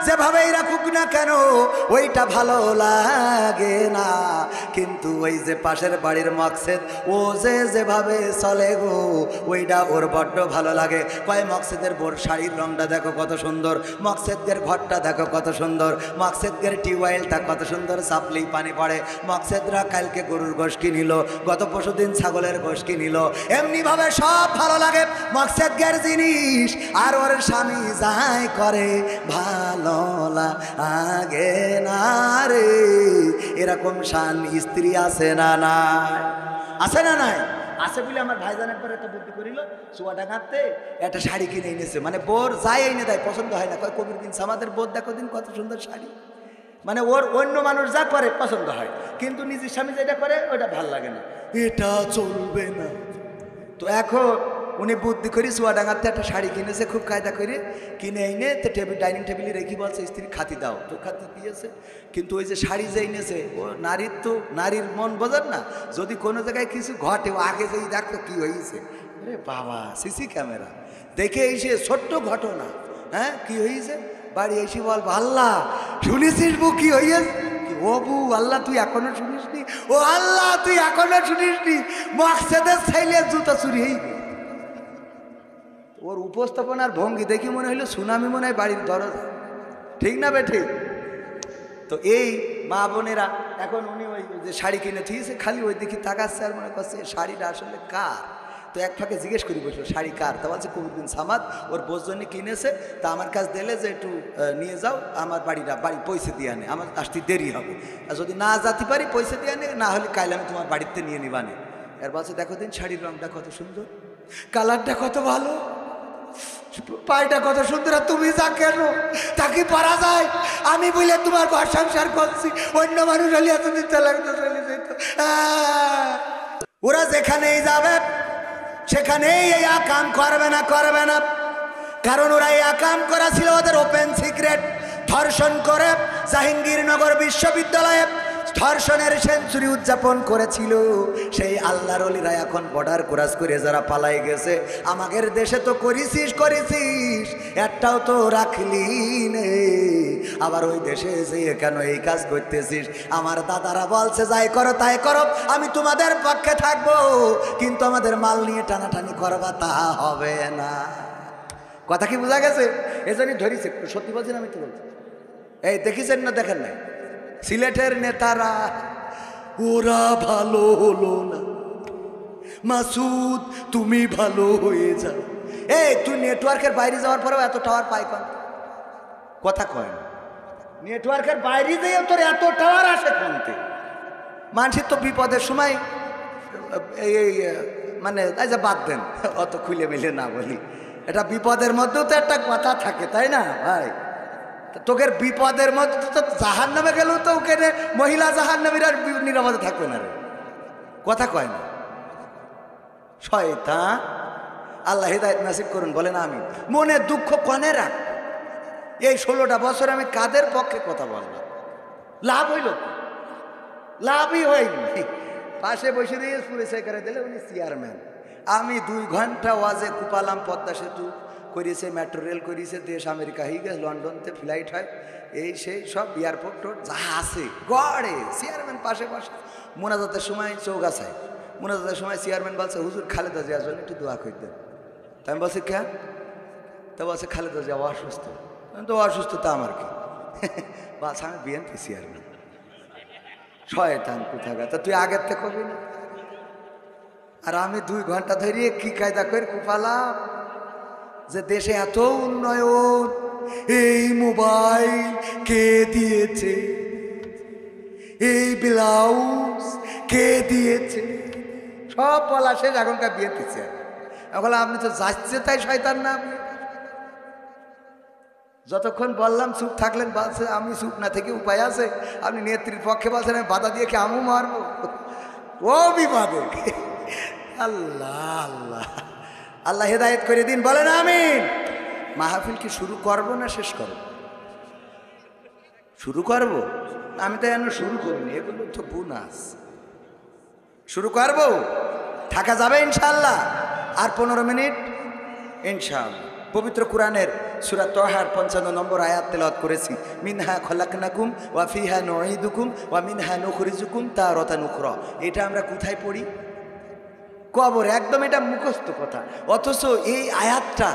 যেভাবেই রাখুক না কেন ওইটা ভালো লাগে না, কিন্তু ওই যে পাশের বাড়ির মকসেদ ও যেভাবে চলে গো ওইটা ওর বড্ড ভালো লাগে। কয় মকসেদের বোর শাড়ির রংটা দেখো কত সুন্দর, মকসেদের ঘরটা দেখো কত সুন্দর, মকসেদের টিউবওয়েলটা কত সুন্দর, চাপলেই পানি পড়ে। মকসেদরা কালকে গরুর গোশ কিনিল, গত পরশুদিন ছাগলের গোশ কিনিল, এমনিভাবে সব ভালো লাগে মকসেদের জিনিস। আর ওর স্বামী যাই করে ভালো লাগে না রে। এরকম শান স্ত্রী আছে না নাই? আছে না নাই? আছে বলে আমার ভাইজান একবার একটা বুদ্ধি করিল, চুয়াডাঙ্গাতে একটা শাড়ি কিনে এনেছে, মানে বোর যাই এনে দেয় পছন্দ হয় না, কয় কবির দিন আমাদের বোর দেখো দিন কত সুন্দর শাড়ি, মানে ওর অন্য মানুষ যা করে পছন্দ হয়, কিন্তু নিজের স্বামী যেটা করে ওটা ভাল লাগে না, এটা চলবে না। তো এখন উনি বুদ্ধি করি চুয়াডাঙ্গাতে একটা শাড়ি কিনেছে, খুব কায়দা করে কিনে এনে তো টেবিল ডাইনিং টেবিলে রেখে বলছে স্ত্রী খাতি দাও, তো খাতি দিয়েছে। কিন্তু ওই যে শাড়ি যে এনেছে ও নারীর, তো নারীর মন বোঝেন না, যদি কোনো জায়গায় কিছু ঘটে ও আগে যেই দেখতো কী হয়েছে, আরে বাবা সিসি ক্যামেরা দেখে এসে ছোট্ট ঘটনা, হ্যাঁ কী হয়েছে, বাড়ি এসে বলবো আল্লাহ শুনেছিস বউ কি হইয়াছে, ও বউ আল্লাহ তুই এখনো শুনিসনি, ও আল্লাহ তুই এখনো শুনিসনি মকসেদের ছেলে জুতা চুরি হইবে। ওর উপস্থাপনার ভঙ্গি দেখি মনে হইলো সুনামি মনে হয় বাড়ির দরজা, ঠিক না বে ঠিক? তো এই মা বোনেরা এখন উনি ওই যে শাড়ি কিনে থিয়েছে খালি ওই দিকে তাকাচ্ছে আর মনে করছে শাড়িটা আসলে কার। তো এক ফাঁকে জিজ্ঞেস করি বসলো শাড়ি কার, তা বলছে কবিরবিন সামাদ ওর বোঝজন্য কিনেছে, তা আমার কাছে দিলে যে একটু নিয়ে যাও আমার বাড়ি পয়সা দিয়ে আনে, আমার আসতে দেরি হবে, আর যদি না যেতে পারি পয়সা দিয়ে আনে, না হলে কাইলে আমি তোমার বাড়িতে নিয়ে নিবানে। এর বলছে দেখো দিন শাড়ির রংটা কত সুন্দর, কালারটা কত ভালো, পায়টা কত সুন্দর, তুমি যা কেন তাকে পারা যায়, আমি বলে তোমার ঘর সংসার করছি, অন্য মানুষ হলে এতদিন লাগতো চলে যেত। ওরা যেখানেই যাবে সেখানেই এই আকাম করবে না, কারণ ওরা এই আকাম করা ছিল ওদের ওপেন সিক্রেট। ধর্ষণ করে জাহাঙ্গীরনগর বিশ্ববিদ্যালয়ে ধর্ষণের সেঞ্চুরি উদযাপন করেছিল সেই আল্লাহর ওলিরা এখন বর্ডার ক্রস করে যারা পালাই গেছে, আমাদের দেশে তো করেছিস একটাও তো রাখলি নে, আবার ওই দেশে যেয়ে কেন এই কাজ করতেছিস? আমার দাদারা বলছে যাই করো তাই করো, আমি তোমাদের পক্ষে থাকবো, কিন্তু আমাদের মাল নিয়ে টানাটানি করবা তা হবে না। কথা কি বোঝা গেছে? এজন্যই ধরিছে, সত্যি বলছেন আমি তো বলছি। এই দেখিছেন না দেখেন নাই সিলেটের নেতারা ওরা ভালো হলো না, মাসুদ তুমি ভালো হয়ে যাও। এই তুই নেটওয়ার্কের বাইরে যাওয়ার পরেও এত টাওয়ার পাই কোন? কথা কয় না, নেটওয়ার্কের বাইরে যেও তোর এত টাওয়ার আসে কোনতে? মানুষের তো বিপদের সময় এই মানে আচ্ছা বাদ দেন, অত খুলে মিলে না বলি, এটা বিপদের মধ্যেও তো একটা কথা থাকে তাই না ভাই? তোকের বিপদের মধ্যে তো জাহান নামে গেলেও তো ওখানে মহিলা জাহান নামীর আর নিরাপদে থাকবে না রে, কথা কয় না। শয়তান, আল্লাহ হিদায়াত নাসিব করুন বলেন আমি। মনে দুঃখ কনে রাখ, এই 16টা বছর আমি কাদের পক্ষে কথা বললাম, লাভ হইল? লাভই হয়নি। পাশে বসে দিয়ে পরিচয় করে দিলে উনি চেয়ারম্যান, আমি 2 ঘন্টা ওয়াজে কুপালাম, পদ্মা সেতু করেছে, মেট্রো রেল করেছে, দেশ আমেরিকা হয়ে গেছে, লন্ডনতে ফ্লাইট হয়, এই সেই সব এয়ারপোর্ট টোট যা আছে গড়ে চেয়ারম্যান পাশে পাশে। মোনাজাতের সময় চৌগাছায়, মোনাজাতের সময় চেয়ারম্যান বলছে হুজুর খালেদা জিয়ার জন্য একটু দোয়া করে দেন। তাই আমি বলছি কেন? তা বলছে খালেদা জিয়া অসুস্থ। তো অসুস্থ তা আমার কি? বলছে আমি বিএনপি চেয়ারম্যান। শয়তান কোথাকার, তা তুই আগের থেকে করবি না? আর আমি 2 ঘন্টা ধরিয়ে কি কায়দা করে কুপালাম যে দেশে এত উন্নয়ন, এই মোবাইল কে দিয়েছে, এই ব্লাউজ কে দিয়েছে, সব বলা শেষ। এখনকার বিএনপি চেয়ারম্যান। এখন আপনি তো যাচ্ছে তাই শয়তান না? আপনি যতক্ষণ বললাম চুপ থাকলেন, বলছে আমি চুপ না থেকে উপায় আছে, আপনি নেত্রীর পক্ষে বলছেন আমি বাধা দিয়ে কি আমু মারবো? ও বিপদে। আল্লাহ আল্লাহ আল্লাহ হেদায়েত করে দিন, বলেন আমিন। মাহফিল কি শুরু করবো না শেষ করবো? শুরু করব? আমি তো এখনো শুরু করিনি, এগুলো তো বোনাস। শুরু করবো, থাকা যাবে ইনশাআল্লাহ। আর 15 মিনিট ইনশাআল্লাহ। পবিত্র কোরআনের সূরা তাহার 55 নম্বর আয়াত তেলাওয়াত করেছি, মিনহা খলাকনাকুম ওয়া ফিহা নুঈদুকুম ওয়া মিনহা নুখরিজুকুম তারাতান উখরা। এটা আমরা কোথায় পড়ি? কবরে। একদম এটা মুখস্থ কথা, অথচ এই আয়াতটা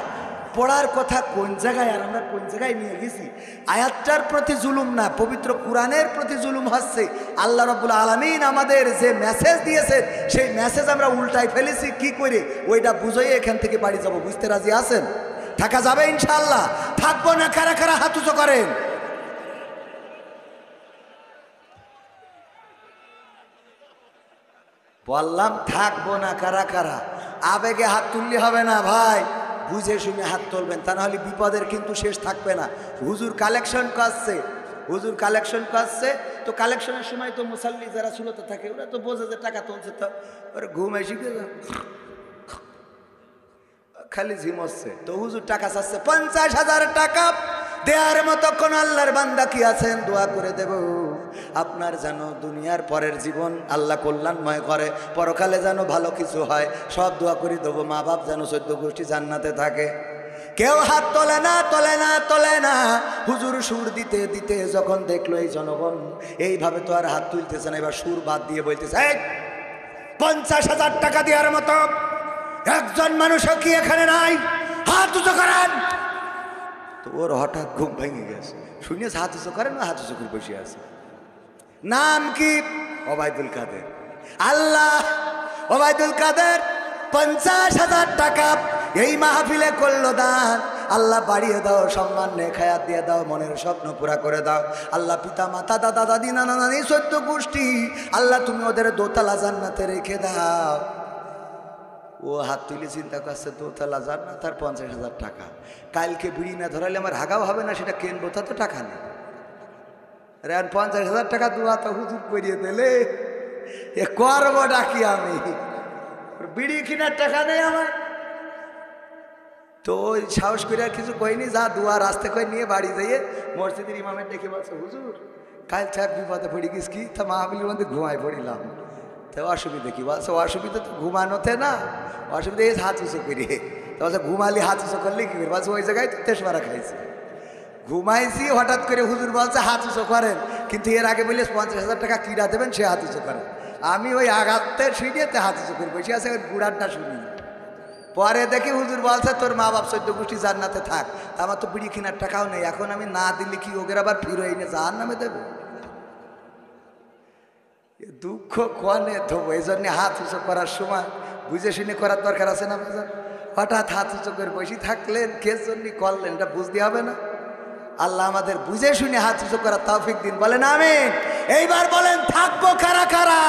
পড়ার কথা কোন জায়গায় আর আমরা কোন জায়গায় নিয়ে গেছি। আয়াতটার প্রতি জুলুম না, পবিত্র কোরআনের প্রতি জুলুম হচ্ছে। আল্লাহ রাব্বুল আলামিন আমাদের যে মেসেজ দিয়েছে সেই মেসেজ আমরা উল্টাই ফেলেছি। কি করে ওইটা বুঝাই এখান থেকে বাড়ি যাব। বুঝতে রাজি আছেন? থাকা যাবে ইনশাআল্লাহ? থাকবো না? কারা কারা হাত উঁচু করেন? বললাম থাকবো না। কারা কারা? আবেগে হাত তুললে হবে না ভাই, বুঝে শুনে হাত তুলবেন, তা নাহলে বিপদের কিন্তু শেষ থাকবে না। হুজুর কালেকশন করছে, হুজুর কালেকশন করছে, তো কালেকশনের সময় তো মুসাল্লি যারা শুলোতে থাকে ওরা তো বোঝে যে টাকা তুলছে, তো ওরা ঘুম এসে খালি ঝিমচ্ছে। তো হুজুর টাকা চাচ্ছে 50,000 টাকা দেওয়ার মতো কোন আল্লাহর বান্দা কি আছেন? দোয়া করে দেব আপনার যেন দুনিয়ার পরের জীবন আল্লাহ কল্যাণময় করে, পরকালে যেন ভালো কিছু হয়, সব দোয়া করে দেবো। মা বাপ যেন 14 গোষ্ঠী জান্নাতে থাকে। কেউ হাত তোলে না, তোলে না, তোলে না। হুজুর সুর দিতে দিতে যখন দেখলো এই জনগণ এইভাবে তো আর হাত তুলতেছে না, এবার সুর বাদ দিয়ে বলতেছে 50,000 টাকা দেওয়ার মতো একজন মানুষও কি এখানে নাই? হাত উঁচু করেন। তো ওর হঠাৎ ঘুম ভেঙে গেছে, শুনিয়েছে হাত উঁচু করেন, হাত উঁচু করে বসে আছে। নাম কি? ওবায়দুল কাদের। আল্লাহ, ওবায়দুল কাদের 50,000 টাকা এই মাহফিলে করলো দান। আল্লাহ বাড়িয়ে দাও, সম্মান নেখায়াত দিয়ে দাও, মনের স্বপ্ন পুরা করে দাও। আল্লাহ পিতা মাতা দাদা দাদি নানা নানি 14 গোষ্ঠী আল্লাহ তুমি ওদের দোতলা জান্নাতে রেখে দাও। ও হাত তুলে চিন্তা করছে দোতলা জান্নাত আর 50,000 টাকা। কালকে বিড়ি না ধরালে আমার হাগাও হবে না, সেটা কেনবো, তা তো টাকা নেই। আরে 50,000 টাকা দোয়া তো হুজুর করিয়ে দিলে, এ করবো ডাকি আমি, বিড়ি কেনার টাকা নেই আমার। তো ওই সাহস করে আর কিছু কইনি, যা দোয়া রাস্তে করে নিয়ে বাড়ি যাইয়ে মসজিদের ইমামের ডেকে বলছে হুজুর কাল থাক বিপদে পড়ি গেছি কি, তা মাহফিলের মধ্যে ঘুমাই পড়িলাম। তো অসুবিধা কি? বলছে অসুবিধা তো ঘুমানোতে না, অসুবিধা এই হাত উঁচু করি। তো বলছে ঘুমালি হাত উঁচু করলে কি করে? বলছে ওই জায়গায় তো তেসমারা খাইছি, ঘুমাইছি, হঠাৎ করে হুজুর বলছে হাত উঁচু করেন, কিন্তু এর আগে বলে 50,000 টাকা কিনা দেবেন, সে হাত উঁচু করেন। আমি ওই আঘাতে শুনিয়েতে হাত উঁচু করে বসে আছে, ওই গুড়ারটা শুনি। পরে দেখি হুজুর বলছে তোর মা বাপ 14 গোষ্ঠী জান্নাতে থাক। আমার তো বিড়ি কেনার টাকাও নেই, এখন আমি না দিলে কি ওদের আবার ফিরে এনে জাহান্নামে দেবে? দুঃখ কোয়ানে ধোবো, এই জন্য হাত উঁচু করার সময় বুঝে শুনে করার দরকার আছে না? হঠাৎ হাত উঁচু করে বসে থাকলেন, কে জন্য করলেন এটা বুঝতে হবে না? আল্লাহ আমাদের বুঝে শুনে হাত উঁচু করার তৌফিক দিন, বলেন আমিন। এইবার বলেন থাকবো কারা কারা?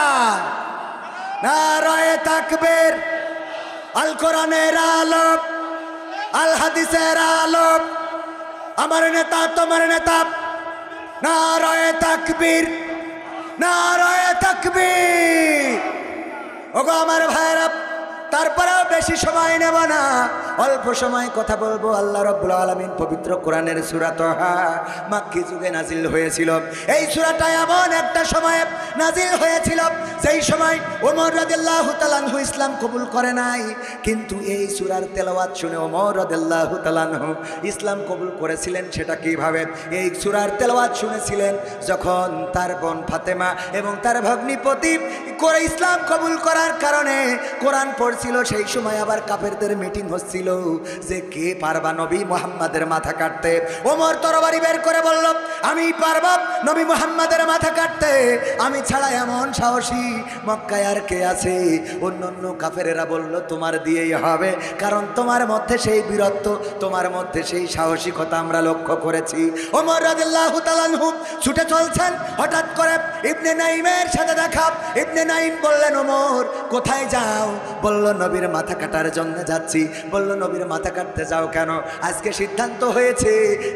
নারায়ে তাকবীর, আল কোরআনের আলো, আল হাদিসের আলো, আমার নেতা তোমার নেতা। নারায়ে তাকবীর, নারায়ে তাকবীর। ওগো আমার ভাইরা, তারপরেও বেশি সময় নেব না, অল্প সময় কথা বলবো। আল্লাহ রাব্বুল আলামিন পবিত্র কোরআনের সূরা তাহা মাক্কি যুগে নাজিল হয়েছিল। এই সূরাটা এমন একটা সময়ে নাজিল হয়েছিল যেই সময় ওমর রাদিয়াল্লাহু তাআলা আনহু ইসলাম কবুল করে নাই, কিন্তু এই সূরার তেলাওয়াত শুনে ওমর রাদিয়াল্লাহু তাআলা আনহু ইসলাম কবুল করেছিলেন। সেটা কিভাবে? এই সূরার তেলাওয়াত শুনেছিলেন যখন তার বোন ফাতেমা এবং তার ভগ্নিপতি করে ইসলাম কবুল করার কারণে কোরআন পড়ছিল। সেই সময় আবার কাফেরদের মিটিং হচ্ছিল যে কে পারবা নবী মুহাম্মাদের মাথা কাটতে। ওমর তরবারি বের করে বলল আমি পারব নবী মুহাম্মাদের মাথা কাটতে, আমি ছাড়া এমন সাহসী মক্কায় আর কে আছে? অন্যান্য কাফেরেরা বলল তোমার দিয়েই হবে, কারণ তোমার মধ্যে সেই বীরত্ব, তোমার মধ্যে সেই সাহসিকতা আমরা লক্ষ্য করেছি। ওমর রাদিয়াল্লাহু তাআলা আনহু ছুটে চলছেন, হঠাৎ করে ইবনে নাইমের সাথে দেখা। ইবনে নাইম বললেন ওমর কোথায় যাও? বলল নবীর মাথা কাটার জন্য যাচ্ছি। বলল নবীর মাথা কাটতে যাও কেন? আজকে সিদ্ধান্ত হয়েছে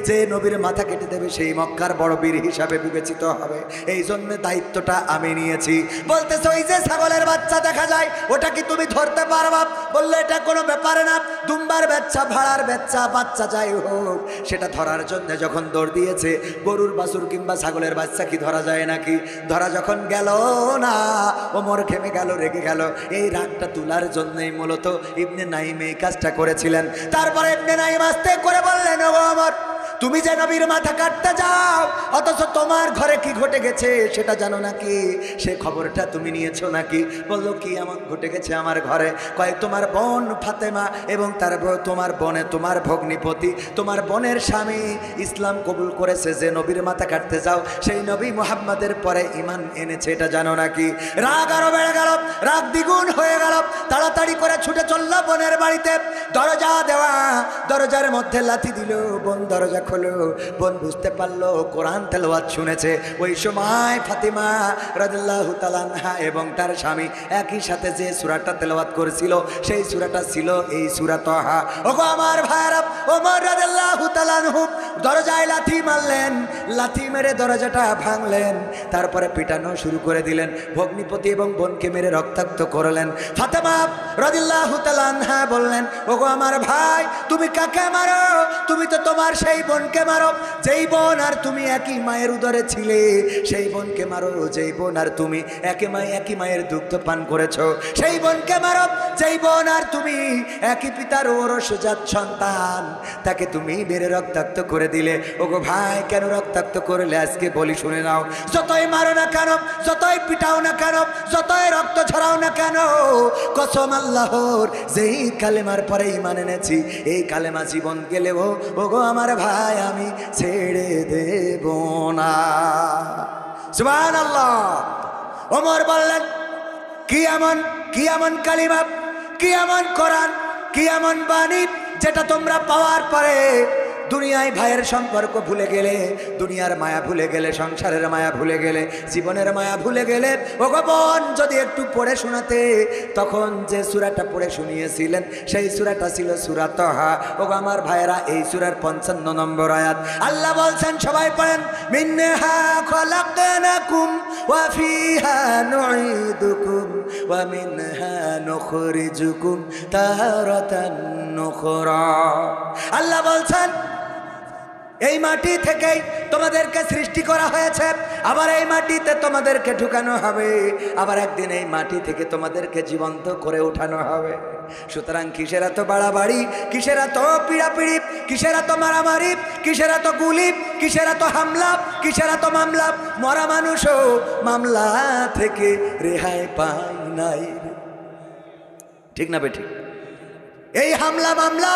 যে নবীর মাথা কেটে দেবে সেই মক্কার বড় বীর হিসাবে বিবেচিত হবে, এই জন্য দায়িত্বটা আমি নিয়েছি। বলতেছে ওই যে ছাগলের বাচ্চা দেখা যায় ওটা কি তুমি ধরতে পারবা? বললো এটা কোনো ব্যাপারে না, দুম্বার বাচ্চা, ভাড়ার বাচ্চা, বাচ্চা যাই হোক, সেটা ধরার জন্য যখন দৌড় দিয়েছে, গরুর বাছুর কিংবা ছাগলের বাচ্চা কি ধরা যায় নাকি? ধরা যখন গেল না, ওমর ঘেমে গেল, রেগে গেল। এই রাগটা তুলা আল্লাহর জন্যই মূলত ইবনে নাইম এই কাজটা করেছিলেন। তারপরে ইবনে নাইম আস্তে করে বললেন, ও আমার, তুমি যে নবীর মাথা কাটতে যাও অথচ তোমার ঘরে কি ঘটে গেছে সেটা জানো নাকি? সে খবরটা তুমি নিয়েছো নাকি? বললো, কি এমন ঘটে গেছে আমার ঘরে? কয়, তোমার বোন ফাতেমা এবং তোমার ভগ্নিপতি, তোমার বোনের স্বামী ইসলাম কবুল করেছে। যে নবীর মাথা কাটতে যাও সেই নবী মুহাম্মাদের পরে ঈমান এনেছে, এটা জানো নাকি? রাগ আরো বেড়ে গেল, রাগ দ্বিগুণ হয়ে গেল। তাড়াতাড়ি করে ছুটে চলল বোনের বাড়িতে। দরজা দেওয়া, দরজার মধ্যে লাথি দিল, বোন দরজা খোলো। বোন বুঝতে পারলো কোরআন তেলাওয়াত শুনেছে। ওই সময় ফাতিমা রাদিয়াল্লাহু তাআলা আনহা এবং তার স্বামী একই সাথে যে সূরাটা তেলাওয়াত করেছিল সেই সূরাটা ছিল এই সূরা তাহা। ওগো আমার ভাইরা, ওমর রাদিয়াল্লাহু তাআলা আনহু দরজায় লাথি মারলেন, লাথি মেরে দরজাটা ভাঙলেন, তারপরে পিটানো শুরু করে দিলেন। ভগ্নিপতি এবং বোনকে মেরে রক্তাক্ত করলেন। ফাতেমা রাদিয়াল্লাহু তাআলা আনহা বললেন, ওগো আমার ভাই, তুমি কাকে মারো? তুমি তো তোমার সেই বোনকে মারো যেই বোন আর তুমি একই মায়ের উদরে ছিলে, সেই বোনকে মারো যেই বোন আর তুমি একই মায়ের দুগ্ধ পান করেছো, সেই বোনকে মারো যেই বোন আর তুমি একই পিতার ঔরসজাত সন্তান, তাকে তুমি মেরে রক্তাক্ত করে দিলে। ওগো ভাই, কেন রক্তাক্ত করলে আজকে বলি শুনে নাও। যতই মারো না কেন, যতই পিটাও না কেন, যতই রক্ত ছড়াও না কেন, কসম আল্লাহর, যেই কালেমার পরে ঈমান এনেছি এই কালেমা জীবন গেলেও ওগো আমার ভাই আমি ছেড়ে দেব না। সুবহানাল্লাহ। ওমর বললেন, কি এমন কালিমা, কি এমন কোরআন, কি এমন বাণী যেটা তোমরা পাওয়ার পরে দুনিয়ায় ভাইয়ের সম্পর্ক ভুলে গেলে, দুনিয়ার মায়া ভুলে গেলে, সংসারের মায়া ভুলে গেলে, জীবনের মায়া ভুলে গেলে। ওগো বোন, যদি একটু পড়ে শোনাতে, তখন যে সূরাটা পড়ে শুনিয়েছিলেন সেই সূরাটা ছিল সূরা তাহা। ওগো আমার ভাইয়েরা, এই সূরার 55 নম্বর আয়াত আল্লাহ বলছেন, সবাই পড়েন, মিনহা খলাকনাকুম ওয়া ফিহা নুঈদুকুম ওয়া মিনহা নুখরিজুকুম তারাতান নুখরা। আল্লাহ বলছেন, এই মাটি থেকেই তোমাদেরকে সৃষ্টি করা হয়েছে, আবার এই মাটিতে তোমাদেরকে ঢুকানো হবে, আবার একদিন এই মাটি থেকে তোমাদেরকে জীবন্ত করে উঠানো হবে। সুতরাং কিসের এত বাড়াবাড়ি, কিসের এত পিড়াপিড়ি, কিসের এত মারামারি, কিসের এত গুলি, কিসের এত হামলা, কিসের এত মামলা? মরা মানুষও মামলা থেকে রেহাই পায় নাই। ঠিক না বেঠিক? এই হামলা মামলা,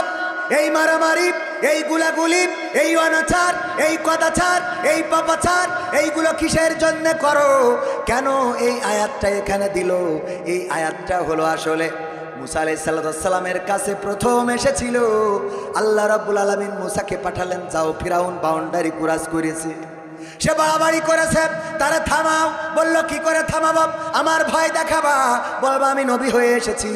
এই মারামারি, এই গুলাগুলি, এই অনাচার, এই কদাচার, এই পাপাচার, এইগুলো কিসের জন্য করো? কেন এই আয়াতটা এখানে দিল? এই আয়াতটা হলো আসলে মুসা আলাইহিস সালামের কাছে প্রথম এসেছিল। আল্লাহ রাব্বুল আলামিন মুসাকে পাঠালেন, যাও ফিরাউন বাউন্ডারি ক্রস করেছে, সে বাড়াবাড়ি করেছে, তারা থামাও। বলল, কি করে থামাবো? আমার ভয় দেখাবা, বলবা আমি নবী হয়ে এসেছি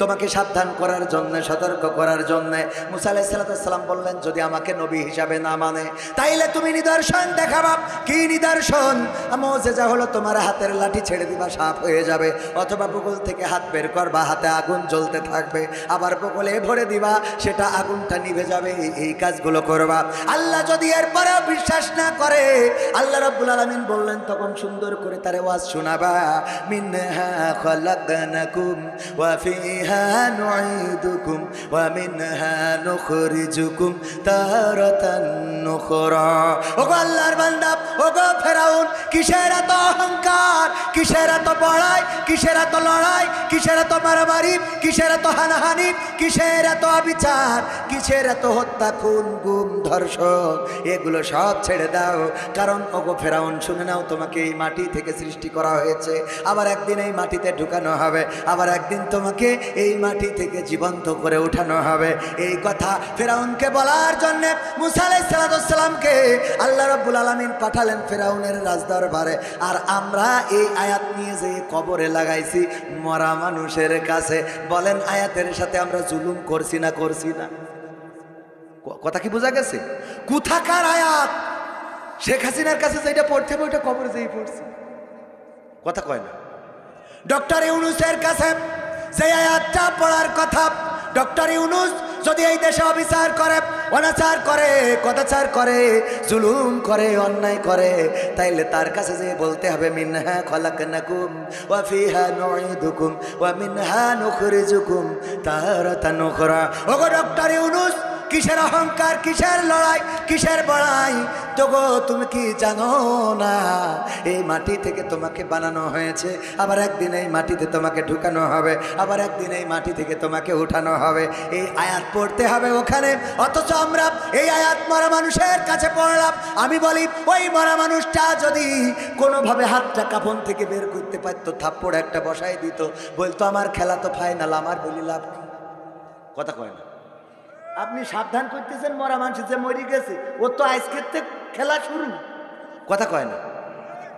তোমাকে সাবধান করার জন্য, সতর্ক করার জন্য। মুসা আলাইহিস সালাম বললেন, যদি আমাকে নবী হিসাবে না মানে তাইলে তুমি নিদর্শন দেখাবা। কি নিদর্শন? মুজিজা হলো তোমার হাতের লাঠি ছেড়ে দিবা, সাপ হয়ে যাবে, অথবা বগল থেকে হাত বের করবা, হাতে আগুন জ্বলতে থাকবে, আবার বগলে ভরে দিবা, সেটা আগুনটা নিভে যাবে। এই কাজগুলো করবা। আল্লাহ যদি এরপরেও বিশ্বাস না করে, আল্লাহ রাব্বুল আলামিন বললেন, তখন সুন্দর করে তার ওয়াজ শোনাবা। মিনহা খলাকনাকুম ওয়া ফিহা নুঈদুকুম ওয়া মিনহা নুখরিজুকুম তারাতান নুখরা। ওগো আল্লাহর বান্দা, ওগো ফেরাউন, কিসের এত অহংকার, কিসের এত বড়াই, কিসের এত লড়াই, কিসের এত মারামারি, কিসের এত হানাহানি, কিসের এত অবিচার, কিসের এত হত্যা, খুন, গুম, ধর্ষণ? এগুলো সব ছেড়ে দাও। কারণ ওগো ফেরাউন, শুনে নাও, তোমাকে এই মাটি থেকে সৃষ্টি করা হয়েছে, আবার একদিন এই মাটিতে ঢুকানো হবে, আবার একদিন তোমাকে এই মাটি থেকে জীবন্ত করে উঠানো হবে। এই কথা ফেরাউনকে বলার জন্য মুসা আলাইহিস সালামকে আল্লাহ রাব্বুল আলামিন পাঠালেন ফেরাউনের রাজদরবারে। আর আমরা এই আয়াত নিয়ে যে কবরে লাগাইছি মরা মানুষের কাছে। বলেন, আয়াতের সাথে আমরা জুলুম করছি না করছি না? কথা কি বোঝা গেছে? কোথাকার আয়াত? শেখ হাসিনার কাছে যেটা পড়তে হবে ওইটা কবরে যেই পড়ছে, কথা কয় না। ডক্টর ইউনূসের কাছে যে আয়াতটা পড়ার কথা, ডক্টর ইউনূস যদি এই দেশে অবিচার করে, অনাচার করে, কদাচার করে, জুলুম করে, অন্যায় করে, তাইলে তার কাছে যে বলতে হবে মিনহা খলাকনাকুম ওয়া ফিহা নুঈদুকুম ওয়া মিনহা নুখরিজুকুম তারাতান উখরা। ওগো ডক্টর ইউনূস, কিসের অহংকার, কিসের লড়াই, কিসের বড়াই? তোগো তুমি কি জানো না এই মাটি থেকে তোমাকে বানানো হয়েছে, আবার একদিন এই মাটিতে তোমাকে ঢুকানো হবে, আবার একদিন এই মাটি থেকে তোমাকে উঠানো হবে। এই আয়াত পড়তে হবে ওখানে, অথচ আমরা এই আয়াত মরা মানুষের কাছে পড়লাম। আমি বলি ওই মরা মানুষটা যদি কোনোভাবে হাতটা কাফন থেকে বের করতে পারতো, থাপ্পড় একটা বসাই দিত, বলতো আমার খেলা তো ফাইনাল, আমার বলি লাভ কি? কথা কয় না। আপনি সাবধান করতেছেন মরা মানুষ যে মরে গেছে, ও তো আজকের থেকে খেলা শুরু। কথা কয় না,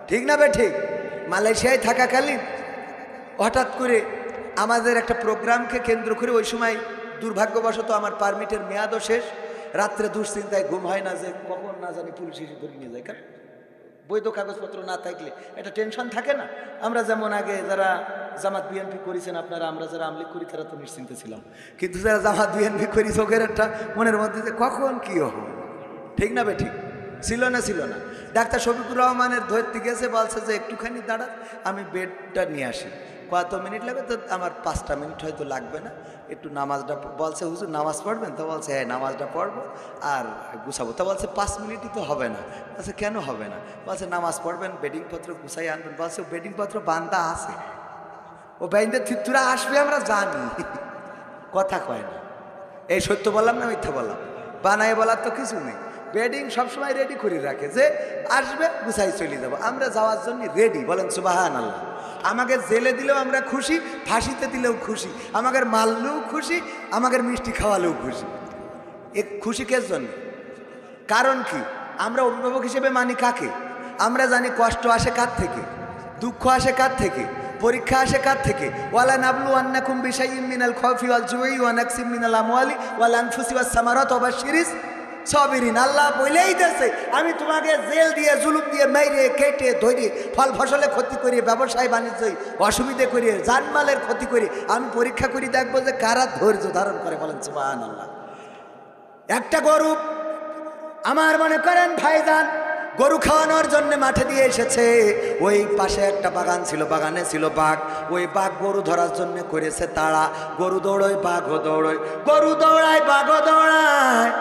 ঠিক না বে ঠিক? মালয়েশিয়ায় থাকাকালীন হঠাৎ করে আমাদের একটা প্রোগ্রামকে কেন্দ্র করে ওই সময় দুর্ভাগ্যবশত আমার পারমিটের মেয়াদও শেষ। রাত্রে দুশ্চিন্তায় ঘুম হয় না যে কখন না জানি পুলিশ এসে ধরে নিয়ে যায়। কারণ বৈধ কাগজপত্র না থাকলে একটা টেনশন থাকে না। আমরা যেমন আগে যারা জামাত বিএনপি করেছেন আপনারা, আমরা যারা আমলিগ করি তারা তো নিশ্চিন্তে ছিলাম, কিন্তু যারা জামাত বিএনপি করি চোখের একটা মনের মধ্যে যে কখন কী হবে, ঠিক না বে ঠিক? ছিল না, ছিল না। ডাক্তার শফিকুর রহমানের ধরতে গেছে, বলছে যে একটুখানি দাঁড়া, আমি বেডটা নিয়ে আসি। কত মিনিট লাগবে? তো আমার 5টা মিনিট হয়তো লাগবে না, একটু নামাজটা। বলছে হুজুর নামাজ পড়বেন? তো বলছে হ্যাঁ নামাজটা পড়বো আর গুছাবো। তো বলছে 5 মিনিটই তো হবে না। বলছে কেন হবে না? বলছে নামাজ পড়বেন, বেডিংপত্র গুছাই আনবেন। বলছে বেডিংপত্র বান্দা আছে, ও বাইন্দে থিতুরা আসবে আমরা জানি। কথা কয় না। এই সত্য বললাম না মিথ্যা বললাম? বানায় বলার তো কিছু নেই। বেডিং সবসময় রেডি করে রাখে যে আসবে গুছাই চলে যাবো। আমরা যাওয়ার জন্য রেডি। বলেন সুবহানাল্লাহ। আমাকে জেলে দিলেও আমরা খুশি, ফাঁসিতে দিলেও খুশি, আমাকে মারলেও খুশি, আমাকে মিষ্টি খাওয়ালেও খুশি। এ খুশি কের জন্য? কারণ কি? আমরা অভিভাবক হিসেবে মানি কাকে? আমরা জানি কষ্ট আসে কার থেকে, দুঃখ আসে কার থেকে, পরীক্ষা আসে কার থেকে। ওয়ালা নাবলুওয়ান্নাকুম বিশাইইম মিনাল খাউফি ওয়াল জুই ওয়া নাকসিম মিনাল আমওয়ালি ওয়াল আনফুসি ওয়াস সামারাত ওয়া বাশশিরিস সাবিরিন। আল্লাহ বলেই দিয়েছে আমি তোমাকে জেল দিয়ে, জুলুম দিয়ে, মেরে কেটে ধরে, ফল ফসলে ক্ষতি করি, ব্যবসায় বাণিজ্য অসুবিধে করি, জানমালের ক্ষতি করি, আমি পরীক্ষা করি দেখবো যে কারা ধৈর্য ধারণ করে। বলেন সুবহানাল্লাহ। একটা গরু আমার মনে করেন ভাইজান গরু খাওয়ানোর জন্য মাঠে দিয়ে এসেছে। ওই পাশে একটা বাগান ছিল, বাগানে ছিল বাঘ। ওই বাঘ গরু ধরার জন্য করেছে তাড়া। গরু দৌড়য়, বাঘও দৌড়য়, গরু দৌড়ায়, বাঘও দৌড়ায়,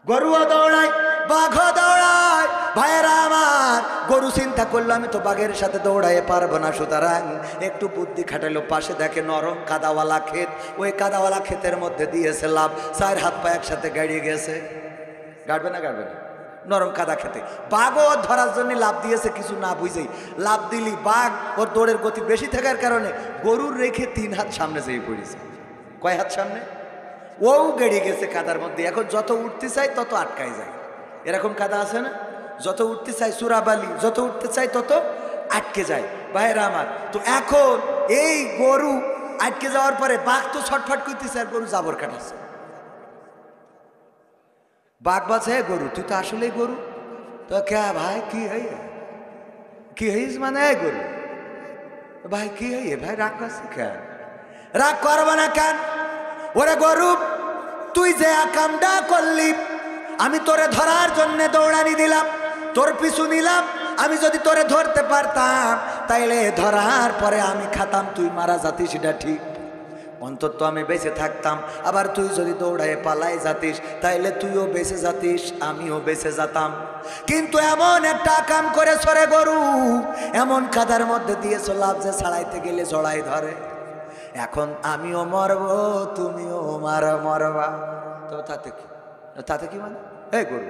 গরুও দৌড়ায়, বাঘও দৌড়ায়। ভাইয়েরা আমার, গরু চিন্তা করলো আমি তো বাঘের সাথে দৌড়াইয়ে পারবো না, সুতরাং একটু বুদ্ধি খাটাইলো। পাশে দেখে নরম কাদাওয়ালা ক্ষেত, ওই কাদাওয়ালা ক্ষেতের মধ্যে দিয়েছে লাভ। 4 হাত পা একসাথে গাড়িয়ে গেছে। গাড়বে না? গাড়বে না? নরম কাদা খেতে বাঘও ধরার জন্য লাভ দিয়েছে, কিছু না বুঝেই লাভ দিলি বাঘ ওর দৌড়ের গতি বেশি থাকার কারণে গরুর রেখে 3 হাত সামনে যেয়ে পড়েছে। কয় হাত সামনে? ও গেড়ে গেছে কাদার মধ্যে। এখন যত উঠতে চাই তত আটকায় যায়। এরকম কাদা আছে না? যত উঠতে চাই চূড়াবালি, যত উঠতে চাই তত আটকে যায়। ভাইরা আমার, তো এখন এই গরু আটকে যাওয়ার পরে বাঘ তো ছটফট করতেছে আর গরু জাবর কাটাচ্ছে। বাঘ বলছে হে গরু, তুই তো আসলেই গরু। তো কে ভাই কি হইয়ে, কি হইস মানে গরু? ভাই কি হইয়ে ভাই, রাগ করছি কেন? রাগ করবো না কেন? ওরে গরু, তুই যে কামটা করলি, আমি তোরে ধরার জন্য দৌড়ানি দিলাম, তোর পিছু নিলাম। আমি যদি তোরে ধরতে পারতাম তাইলে ধরার পরে আমি খাতাম, তুই মারা যাতিস, সেটা ঠিক, অন্তত আমি বেঁচে থাকতাম। আবার তুই যদি দৌড়ায় পালাই যাতিস তাইলে তুইও বেঁচে যাতিস, আমিও বেঁচে যেতাম। কিন্তু এমন একটা কাম করে সরে গরু, এমন কাদার মধ্যে দিয়েছ লাভ যে ছাড়াইতে গেলে জড়াই ধরে। এখন আমিও মরব, তুমিও মরবা। তো তাতে কি? তাতে কি মানে? এই গরু,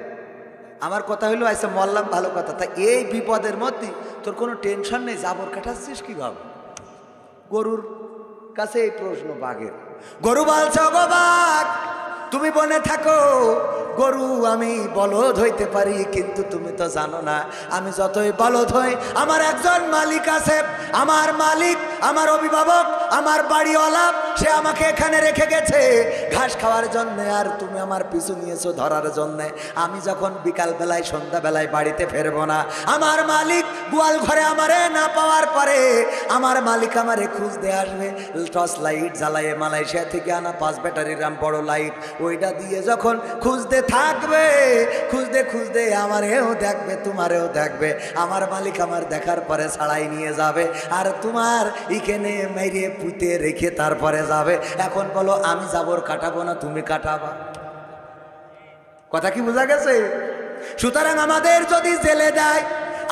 আমার কথা হইলো আইসা মরলাম, ভালো কথা। তা এই বিপদের মধ্যে তোর কোনো টেনশন নেই, জাবর কাটাচ্ছিস কিভাবে? গরুর কাছে এই প্রশ্ন বাঘের। গরু বলছে গো বাঘ, তুমি বনে থাকো, গরু আমি বলদ হইতে পারি, কিন্তু তুমি তো জানো না আমি যতই বলদ হই আমার একজন মালিক আছে। আমার মালিক, আমার অভিভাবক, আমার বাড়িওয়ালা, সে আমাকে এখানে রেখে গেছে ঘাস খাওয়ার জন্য, আর তুমি আমার পিছু নিয়েছো ধরার জন্য। আমি যখন বিকাল বেলায় সন্ধ্যা বেলায় বাড়িতে ফেরবো না, আমার মালিক গোয়াল ঘরে আমারে না পাওয়ার পরে আমার মালিক আমারে খুঁজতে আসবে। টর্চ লাইট জ্বালায় মালয়েশিয়া থেকে আনা 5 ব্যাটারির বড় লাইট, ওইটা দিয়ে যখন খুঁজতে থাকবে, খুঁজতে খুঁজতে আমারেও দেখবে তোমারেও দেখবে। আমার মালিক আমার দেখার পরে ছাড়াই নিয়ে যাবে, আর তোমার এখানে মেরে পুঁতে রেখে তারপরে যাবে। এখন বলো আমি জাবর কাটাবো না তুমি কাটাবা? কথা কি বোঝা গেছে? সুতরাং আমাদের যদি জেলে দেয়,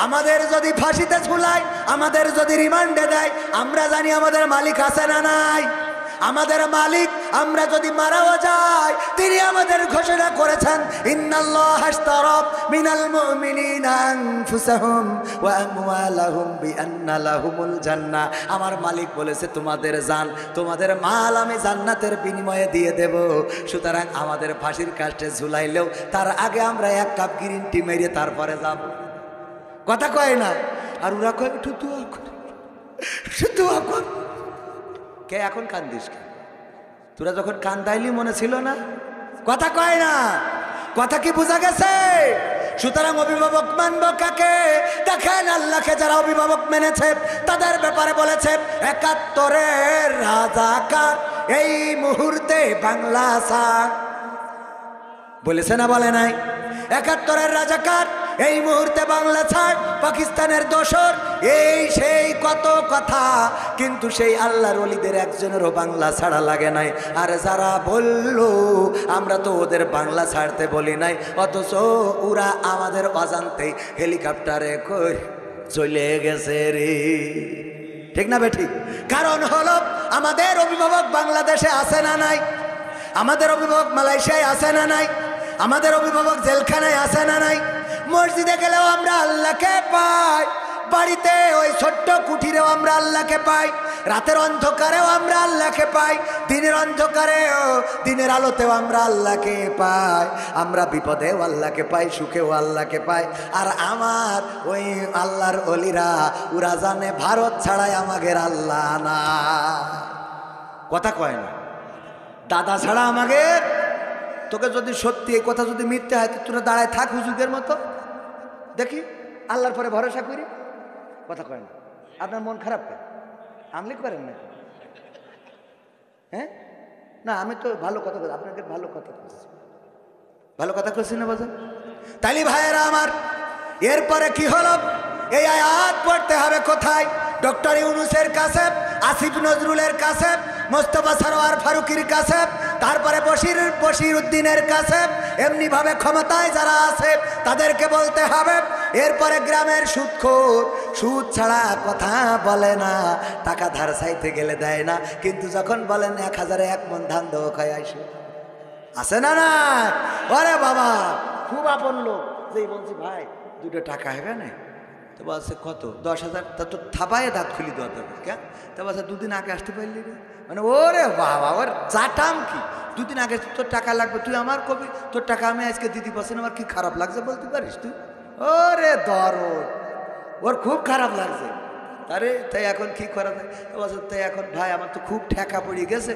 আমাদের যদি ফাঁসিতে ঝুলায়, আমাদের যদি রিমান্ডে দেয়, আমরা জানি আমাদের মালিক আছে না নাই। আমাদের মালিক আমরা যদি মারাও যাই, তিনি আমাদের ঘোষণা করেছেন ইন্নাল্লাহা আশতারা মিনাল মুমিনিনা আনফুসাহুম ওয়া আমওয়ালাহুম বিআন্না লাহুমুল জান্নাহ। আমার মালিক বলেছে তোমাদের জান, তোমাদের মাল আমি জান্নাতের বিনিময়ে দিয়ে দেব। সুতরাং আমাদের ফাঁসির কাস্টে ঝুলাইলেও তার আগে আমরা 1 কাপ গ্রিন টি মেরে তারপরে যাব। কথা কয় না? আর ওরা কয় টুতুয়া করে, টুতুয়া কর। কে এখন কান্দিস? কে তোরা যখন কান্দাইলি মনে ছিল না? কথা কয় না? কথা কি বোঝা গেছে? সুতরাং অভিভাবক মানব কাকে? দেখেন আল্লাহকে যারা অভিভাবক মেনেছে তাদের ব্যাপারে বলেছে 71-এর রাজাকার এই মুহূর্তে বাংলা ছাড়। বলেছে না বলে নাই? 71-এর রাজাকার এই মুহূর্তে বাংলা ছাড়, পাকিস্তানের দোসর, এই সেই কত কথা, কিন্তু সেই আল্লাহর ওলিদের একজনেরও বাংলা ছাড়া লাগে নাই। আর যারা বলল আমরা তো ওদের বাংলা ছাড়তে বলি নাই, অথচ ওরা আমাদের অজান্তেই হেলিকপ্টারে করে চলে গেছে রে। ঠিক না বেঠিক? কারণ হলো আমাদের অভিভাবক বাংলাদেশে আছে না নাই? আমাদের অভিভাবক মালয়েশিয়ায় আছে না নাই? আমাদের অভিভাবক জেলখানায় আছে না নাই? মসজিদে গেলেও আমরা আল্লাহকে পাই, বাড়িতে ওই ছোট্ট কুঠিরেও আমরা আল্লাহকে পাই, রাতের অন্ধকারেও আমরা আল্লাহকে পাই, দিনের অন্ধকারেও দিনের আলোতেও আমরা আল্লাহকে পাই। আমরা বিপদেও আল্লাহকে পাই, সুখেও আল্লাহকে পাই। আর আমার ওই আল্লাহর অলিরা ওরা জানে ভারত ছাড়াই আমাদের আল্লাহ না। কথা কয় না? দাদা ছাড়া আমাদের। তোকে যদি সত্যি এই কথা যদি মিথ্যে হয়, তোরা দাঁড়ায় থাক হুজুরের মতো, দেখি আল্লাহর পরে ভরসা করি। কথা কয় না? আপনার মন খারাপ কেন? আমলি করেন না? হ্যাঁ না, আমি তো ভালো কথা বলছি, আপনাকে ভালো কথা বলছি, ভালো কথা করছি না বাজার? তালি ভাইয়েরা আমার, এরপরে কি হলো? এই আয়াত পড়তে হবে কোথায়? ডক্টর ইউনূসের কাছে, আসিফ নজরুলের কাছে, মোস্তফা সরোয়ার ফারুকির কাছে, তারপরে বশির উদ্দিনের কাছে, এমনি ভাবে ক্ষমতায় যারা আছে তাদেরকে বলতে হবে। এরপরে গ্রামের সুদখোর, সুদ ছাড়া কথা বলে না, টাকা ধার চাইতে গেলে দেয় না, কিন্তু যখন বলেন 1000-এ 1 মণ ধান দেবো খাই আসে, আছে না না? আরে বাবা খুব আপন লোক, যেই বলছি ভাই 2 টাকা হবে না, তো বলছে কত? 10,000। তা তো থাপায় দাঁত খুলি দেওয়া দরকার কে? তা বলছে 2 দিন আগে আসতে পারলি রে। মানে ওরে বাবা, ওর চাটাম কি? 2 দিন আগে তোর টাকা লাগবে, তুই আমার কবি, তোর টাকা আমি আজকে দিতে পারছি না, আমার কি খারাপ লাগছে বলতে পারিস তুই? ওরে দরদ, ওর খুব খারাপ লাগছে। আরে তাই এখন কি করা যায়? বলছে তাই এখন ভাই আমার তো খুব ঠেকা পড়ে গেছে,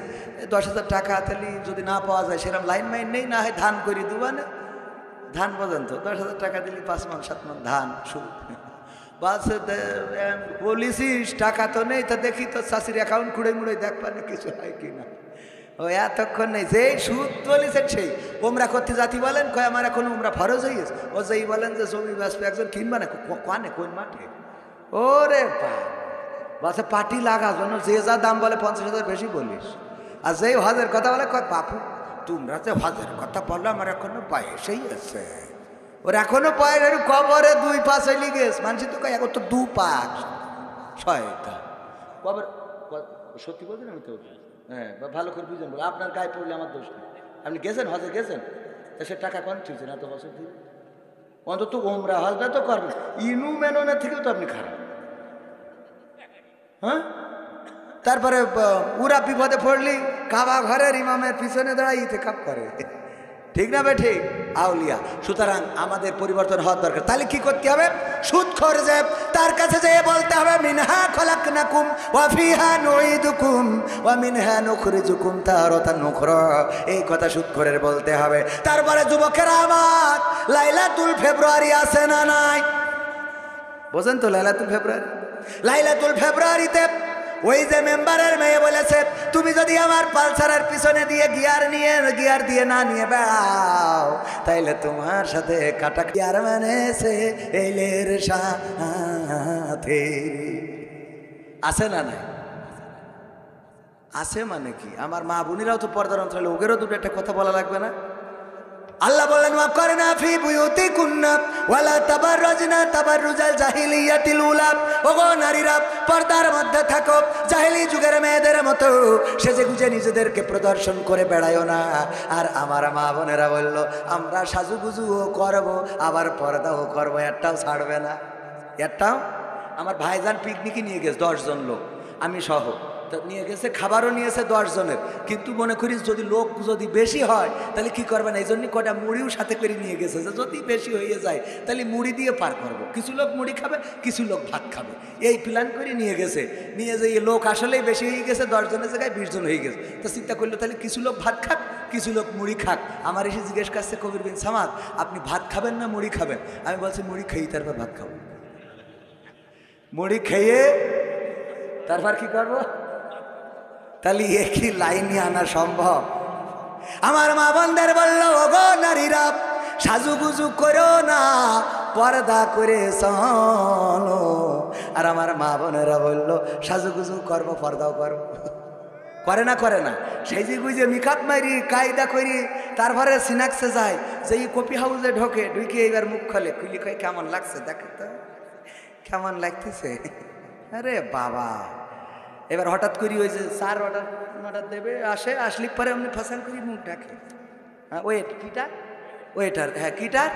10,000 টাকা তাহলে যদি না পাওয়া যায় সেরকম লাইন মাইন নেই, না হয় ধান করে দেবা না। ধান পর্যন্ত 10,000 টাকা দিলি 5 মণ 7 মণ ধান সুদ। বলছে বলিসিস টাকা তো নেই, তা দেখি তো শাশির অ্যাকাউন্ট খুঁড়ে মুড়ে দেখবা না কিছু হয় কিনা। ও এতক্ষণ নেই, যে সুদ বলেছেন সেই ওমরা করতে জাতি বলেন, কয় আমার এখন ওমরা ফরজ হয়ে গেছে। ও যেই বলেন যে জমি বাঁচবে একজন কিনবা না, কানে কোন মাঠে? ওরে বাসে পাটি লাগা জন্য যে যা দাম বলে 50,000 বেশি বলিস, আর যেই হজের কথা বলে কয় বাপু তোমরা যে হজের কথা বললো আমার এখনো বয়সেই আছে, ওর এখনো পয়ের কবরে 2 পা চলি গেছ। মানুষ তো কয় এখন তো 2 পা 6টা কবর। সত্যি বলছেন? আমি তো হ্যাঁ ভালো করে বুঝেন, বলে আপনার গায়ে পড়লে আমার দোষ নেই। আপনি গেছেন হজে, গেছেন, তা সে টাকা কোন ঠিকছেন এত বছর দিয়ে, অন্তত ওমরা হজটা তো করবেন। ইনু মেননের থেকেও তো আপনি খারাপ। হ্যাঁ, তারপরে ওরা বিপদে পড়লি কাবা ঘরের ইমামের পিছনে দাঁড়াই ইতেকাপ করে। ঠিক না বে ঠিক? আউলিয়া। সুতরাং আমাদের পরিবর্তন হওয়ার দরকার। তাহলে কি করতে হবে? সুদখোর যে তার কাছে যেয়ে বলতে হবে মিনহা খলাকনাকুম ওয়া ফিহা নুঈদুকুম ওয়া মিনহা নুখরিজুকুম তারাতান নুখরা। এই কথা সুদখোরের বলতে হবে। তারপরে যুবকেরা আমার, লাইলাতুল ফেব্রুয়ারি আছে না নাই? বোঝেন তো লাইলাতুল ফেব্রুয়ারি? লাইলাতুল ফেব্রুয়ারিতে ওই যে মেম্বারের মেয়ে বলেছে, তুমি যদি আমার পালসারের পিছনে দিয়ে গিয়ার দিয়ে না নিয়ে বেড়াও, তাইলে তোমার সাথে কাটা গিয়ার মানেছে এলের সাথে। আছে না নাই? আছে মানে কি? আমার মা বোনেরাও তো পর্দার অন্তরালে, ওদেরও দুটো একটা কথা বলা লাগবে না? আল্লাহ বলেন ওয়াকরনা ফি বুয়ুতিকুন্না ওয়ালা তাবাররাজনা তাবাররুজাল জাহিলিয়াতিল উলা। ওগো নারীরা, পর্দার মধ্যে থাকো, জাহেলি যুগের মেয়েদের মতো সেজেগুজে নিজেদেরকে প্রদর্শন করে বেড়ায়ও না। আর আমার মা বোনেরা বলল, আমরা সাজুগুজুও করব, আবার পর্দাও করব, একটাও ছাড়বে না। একটাও। আমার ভাইজান পিকনিকে নিয়ে গেছে 10 জন লোক, আমি সহ নিয়ে গেছে, খাবারও নিয়েছে 10 জনের। কিন্তু মনে করি যদি লোক যদি বেশি হয় তাহলে কি করবেন, এই জন্যই কটা মুড়িও সাথে করে নিয়ে গেছে, যে যদি বেশি হয়ে যায় তাহলে মুড়ি দিয়ে পার করবো। কিছু লোক মুড়ি খাবে, কিছু লোক ভাত খাবে, এই প্ল্যান করে নিয়ে গেছে। নিয়ে যে লোক আসলেই বেশি হয়ে গেছে, 10 জনের জায়গায় 20 জন হয়ে গেছে। তো চিন্তা করলো তাহলে কিছু লোক ভাত খাক, কিছু লোক মুড়ি খাক। আমার এসে জিজ্ঞেস করছে, কবির বিন সামাদ, আপনি ভাত খাবেন না মুড়ি খাবেন? আমি বলছি মুড়ি খেয়ে তারপর ভাত খাবো। মুড়ি খেয়ে তারপর কি করবো? তাহলে একই লাইনে আনা সম্ভব? আমার মা বোনদের বলল, ওগো নারীরা, সাজুগুজু করো না, পর্দা করে চলো। আর আমার মা বোনেরা বলল, সাজুগুজু করবো, পর্দাও করবো। করে না? করে না? সেই যে বুঝে মিকাপ মারি, কায়দা করি, তারপরে সিনাক্সে যায়, যে কপি হাউসে ঢুকে এবার মুখ খোলে, খুলি কয় কেমন লাগছে দেখে তো, কেমন লাগতেছে? আরে বাবা, এবার হঠাৎ করি ওই যে স্যার অর্ডার দেবে, আসলে পরে আপনি ফসান করি মুখ ডাকে, হ্যাঁ ওয়েট কিটার, ওয়েটার, হ্যাঁ কিটার,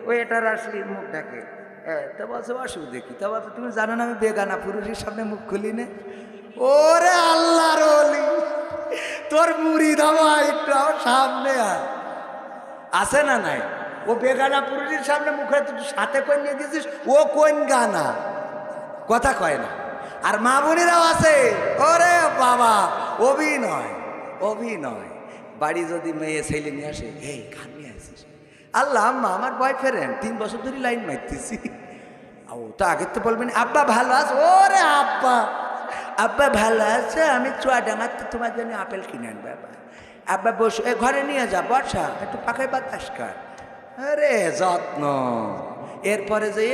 ওয়েটার আসলে মুখ ডাকে। হ্যাঁ, তা বলছে অসুবিধে কি? তা বলছে তুমি জানো না আমি বেগানা, পুরুষের সামনে মুখ খুলি না। ওরে আল্লাহর ওলি, তোর মুড়ি ধামা একটু সামনে আছে না নাই? ও বেগানা পুরুষের সামনে মুখে তুই সাথে করে নিয়ে গেছিস, ও কোন গানা কথা কয় না। আর মা বোনেরাও আছে, ওরে বাবা, অভিনয়। বাড়ি যদি মেয়ে ছেলে নিয়ে আসে, এই গান নিয়ে আসিস, আল্লাহ আম্মা আমার বয়ফ্রেন্ড, 3 বছর ধরে লাইন মারতেছি। ও তো আগে তো বলবেন আব্বা ভালো আছে, ওরে আব্বা ভালো আছে, আমি চুয়াডাঙ্গাতে তোমার জন্য আপেল কিনে আনবো। আব্বা বসে ঘরে নিয়ে যা, বর্ষা একটু পাখায় বাতাস কার। আরে যত্ন। এরপরে যে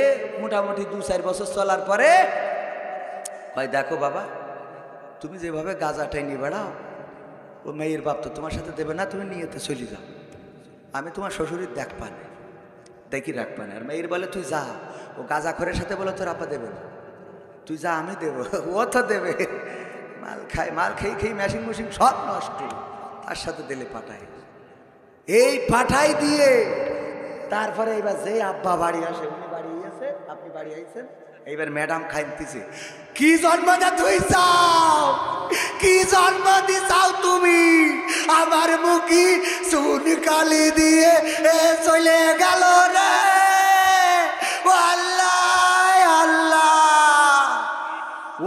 মোটামুটি 2-4 বছর চলার পরে কয়, দেখো বাবা, তুমি যেভাবে গাঁজাটাই নিয়ে বেড়াও, ও মেয়ের বাপ তো তোমার সাথে দেবে না, তুমি নিয়েতে চলে যাও, আমি তোমার শ্বশুরের দেখি রাখবা না। আর মেয়ের বলে তুই যা, ও গাঁজাখোরের সাথে বলে তোর আপা দেবে না, তুই যা, আমি দেবো, ও তো দেবে। মাল খেয়ে মেশিন সব নষ্ট, তার সাথে দিলে পাঠায়। এই পাঠাই দিয়ে তারপরে এবার যে আব্বা বাড়ি আসে, উনি বাড়ি গেছে, আপনি বাড়ি আইছেন, এইবার ম্যাডাম খাইতেছে, কি জন্ম তুই চাও, কি জন্ম চাও তুমি? আমার মুখি চুন কালি দিয়ে চলে গেল রে, ও আল্লাহ আল্লাহ।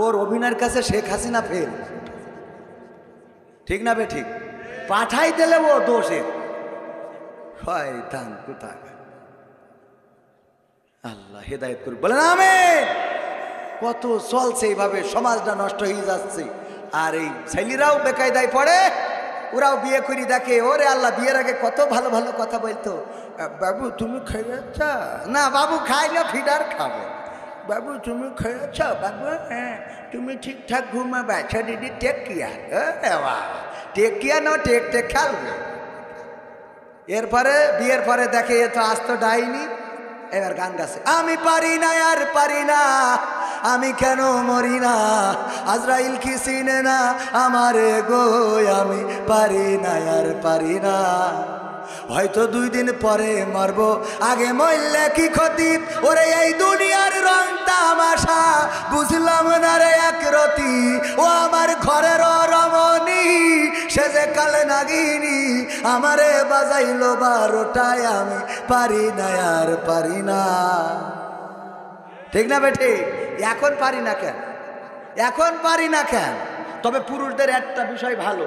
ওর অভিনয়ের কাছে শেখ হাসিনা ফেল, ঠিক না বে ঠিক? পাঠাই দিলে ও দোষের হয়, দান কোথায়? আল্লাহ হেদায়েত করুক, বলেন আমিন। কত চলছে এইভাবে, সমাজটা নষ্ট হয়ে যাচ্ছে। আর এই ছেলেরাও বেকায়দায় পড়ে, ওরাও বিয়ে করি দেখে, ওরে আল্লাহ, বিয়ের আগে কত ভালো ভালো কথা বলতো, বাবু তুমি খেয়েছ না? বাবু খাইলে ফিডার খাবে। বাবু তুমি খেয়েছ? বাবু হ্যাঁ। তুমি ঠিকঠাক ঘুমাবে? আচ্ছা দিদি টেক কেয়ার। টেক কেয়ার না, টেক খেলবে। এরপরে বিয়ের পরে দেখে এ তো আস্ত ডাইনি, এবার গান গাছে, আমি পারি না আর পারি না, আমি কেন মরি না, আজরাইল কি চিনে না আমারে গো, আমি পারি না আর পারি না। হয়তো 2 দিন পরে মরবো, আগে মরলে কি ক্ষতি? ওরে এই দুনিয়ার রং তামাশা বুঝলাম না রে একরতি, ও আমার ঘরের রমণী সে যে কালে নাগিনী, আমারে বাজাইলো 12টায়, আমি পারি না আর পারি না। ঠিক না বেঠি? এখন পারি না কেন? এখন পারি না কেন? তবে পুরুষদের একটা বিষয় ভালো,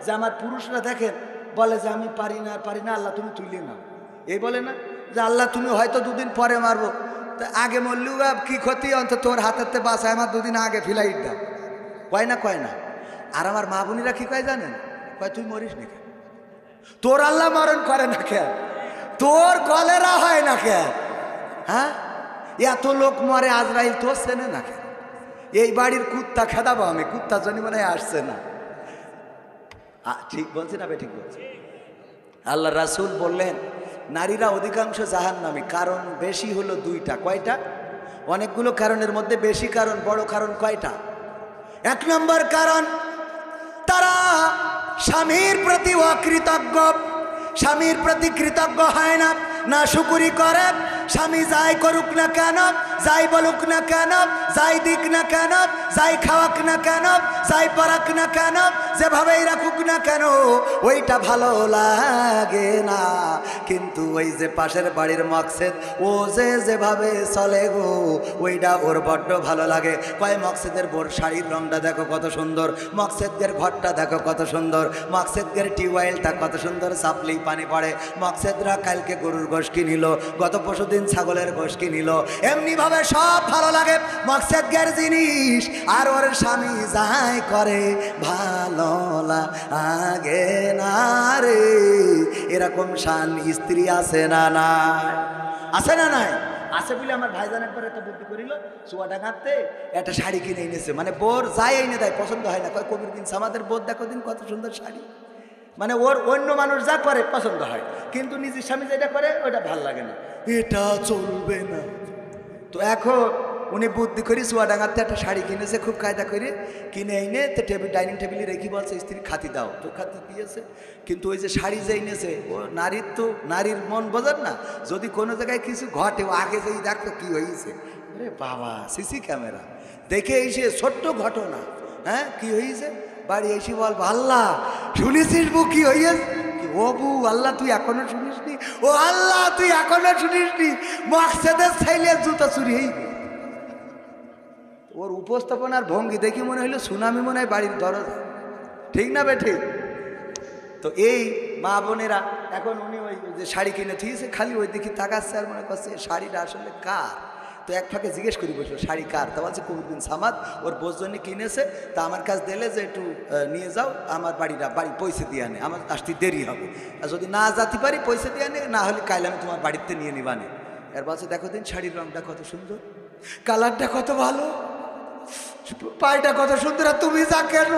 যে আমার পুরুষরা দেখেন বলে যে আমি পারি না পারি না, আল্লাহ তুমি তুলে নাও। এই বলে না যে আল্লাহ তুমি হয়তো 2 দিন পরে মারবো, তা আগে মরলু কি ক্ষতি, অন্তত তোর হাতেতে বাঁচায়, আমার 2 দিন আগে ফিলাইট দাও। কয় না কয় না? আর আমার মা বোনেরা কি কয় জানেন? কয় তুই মরিস না কেন? তোর আল্লাহ মরণ করে না কেন? তোর কলেরা হয় না কেন? হ্যাঁ, এত লোক মরে, আজরাইল তোর চেনে না কেন? এই বাড়ির কুত্তা খেদাবো আমি, কুত্তার জন্য মনে আসছে না। ঠিক বলছি না? ঠিক বলছি। আল্লাহ রাসূল বললেন নারীরা অধিকাংশ জাহান্নামী, কারণ বেশি হলো 2টা। কয়টা? অনেকগুলো কারণের মধ্যে বেশি কারণ, বড় কারণ কয়টা? 1 নম্বর কারণ, তারা স্বামীর প্রতি অকৃতজ্ঞ, স্বামীর প্রতি কৃতজ্ঞ হয় না, না শুকরি করে। স্বামী যাই করুক না কেন, যাই বলুক না কেন, যাই দিক না কেন, যাই খাওয়াক না কেন, যাই পরাক না কেন, যেভাবেই রাখুক না কেন, ওইটা ভালো লাগে না। কিন্তু ওই যে পাশের বাড়ির মকসেদ, ও যে যেভাবে চলে গো, ওইটা ওর বড্ড ভালো লাগে। কয় মকসেদের বোর শাড়ির রংটা দেখো কত সুন্দর, মকসেদের ঘরটা দেখো কত সুন্দর, মকসেদের টিউবওয়েলটা কত সুন্দর, চাপলেই পানি পড়ে। মকসেদরা কালকে গরুর গোশ কিনিল, গত পরশুদিন ছাগলের গোশ কিনিল। এমনি ভাবে সব ভালো লাগে মকসেদের জিনিস, আর ওর স্বামী যাই করে ভালো লাগে না রে। এরকম শান স্ত্রী আছে না নাই? আছে না নাই? আছে বলে আমার ভাইজান একবার একটা বুদ্ধি করিল, চুয়াডাঙ্গাতে একটা শাড়ি কিনে এনেছে, মানে বোর যাই এনে দেয়, পছন্দ হয় না। কয় কবির বিন সামাদের বোর দেখো দিন কত সুন্দর শাড়ি, মানে ওর অন্য মানুষ যা করে পছন্দ হয়, কিন্তু নিজের স্বামী যেটা করে ওটা ভাল লাগে না, এটা চলবে না। তো এখন উনি বুদ্ধি করি চুয়াডাঙ্গাতে একটা শাড়ি কিনেছে, খুব কায়দা করে কিনে এনে তো ডাইনিং টেবিলে রেখে বলছে স্ত্রী খাতি দাও, তো খাতি দিয়েছে। কিন্তু ওই যে শাড়ি যে এনেছে, ও নারীর তো নারীর মন বোঝেন না, যদি কোনো জায়গায় কিছু ঘটে ও আগে যেই দেখতো কি হয়েছে, আরে বাবা সিসি ক্যামেরা দেখে এসে ছোট্ট ঘটনা, হ্যাঁ কি হয়েছে, বাড়ি এসে বলবো আল্লাহ শুনেছিস বউ কি হইয়াছে? ও বউ আল্লাহ তুই এখনো শুনিসনি? ও আল্লাহ তুই এখনো শুনিসনি? মকসেদের ছেলে জুতা চুরি হইবে। ওর উপস্থাপনার ভঙ্গি দেখি মনে হইলো সুনামি মনে হয় বাড়ির দরজা। ঠিক না বেঠি? তো এই মা বোনেরা এখন উনি ওই যে শাড়ি কিনে থিয়েছে, খালি ওই দিকে তাকাচ্ছে আর মনে করছে শাড়িটা আসলে কার। তো এক ফাঁকে জিজ্ঞেস করি বসলো শাড়ি কার, তা বলছে কবির বিন সামাদ ওর বোঝ জন্য কিনেছে, তা আমার কাছে দিলে যে একটু নিয়ে যাও, আমার বাড়ি পয়সা দিয়ে আনে, আমার আসতে দেরি হবে, আর যদি না যেতে পারি পয়সা দিয়ে আনে, না হলে কাইলে আমি তোমার বাড়িতে নিয়ে নিবানে। এর বলছে দেখো দিন শাড়ির রংটা কত সুন্দর, কালারটা কত ভালো, পায়টা কত সুন্দর, আর তুমি যা কেন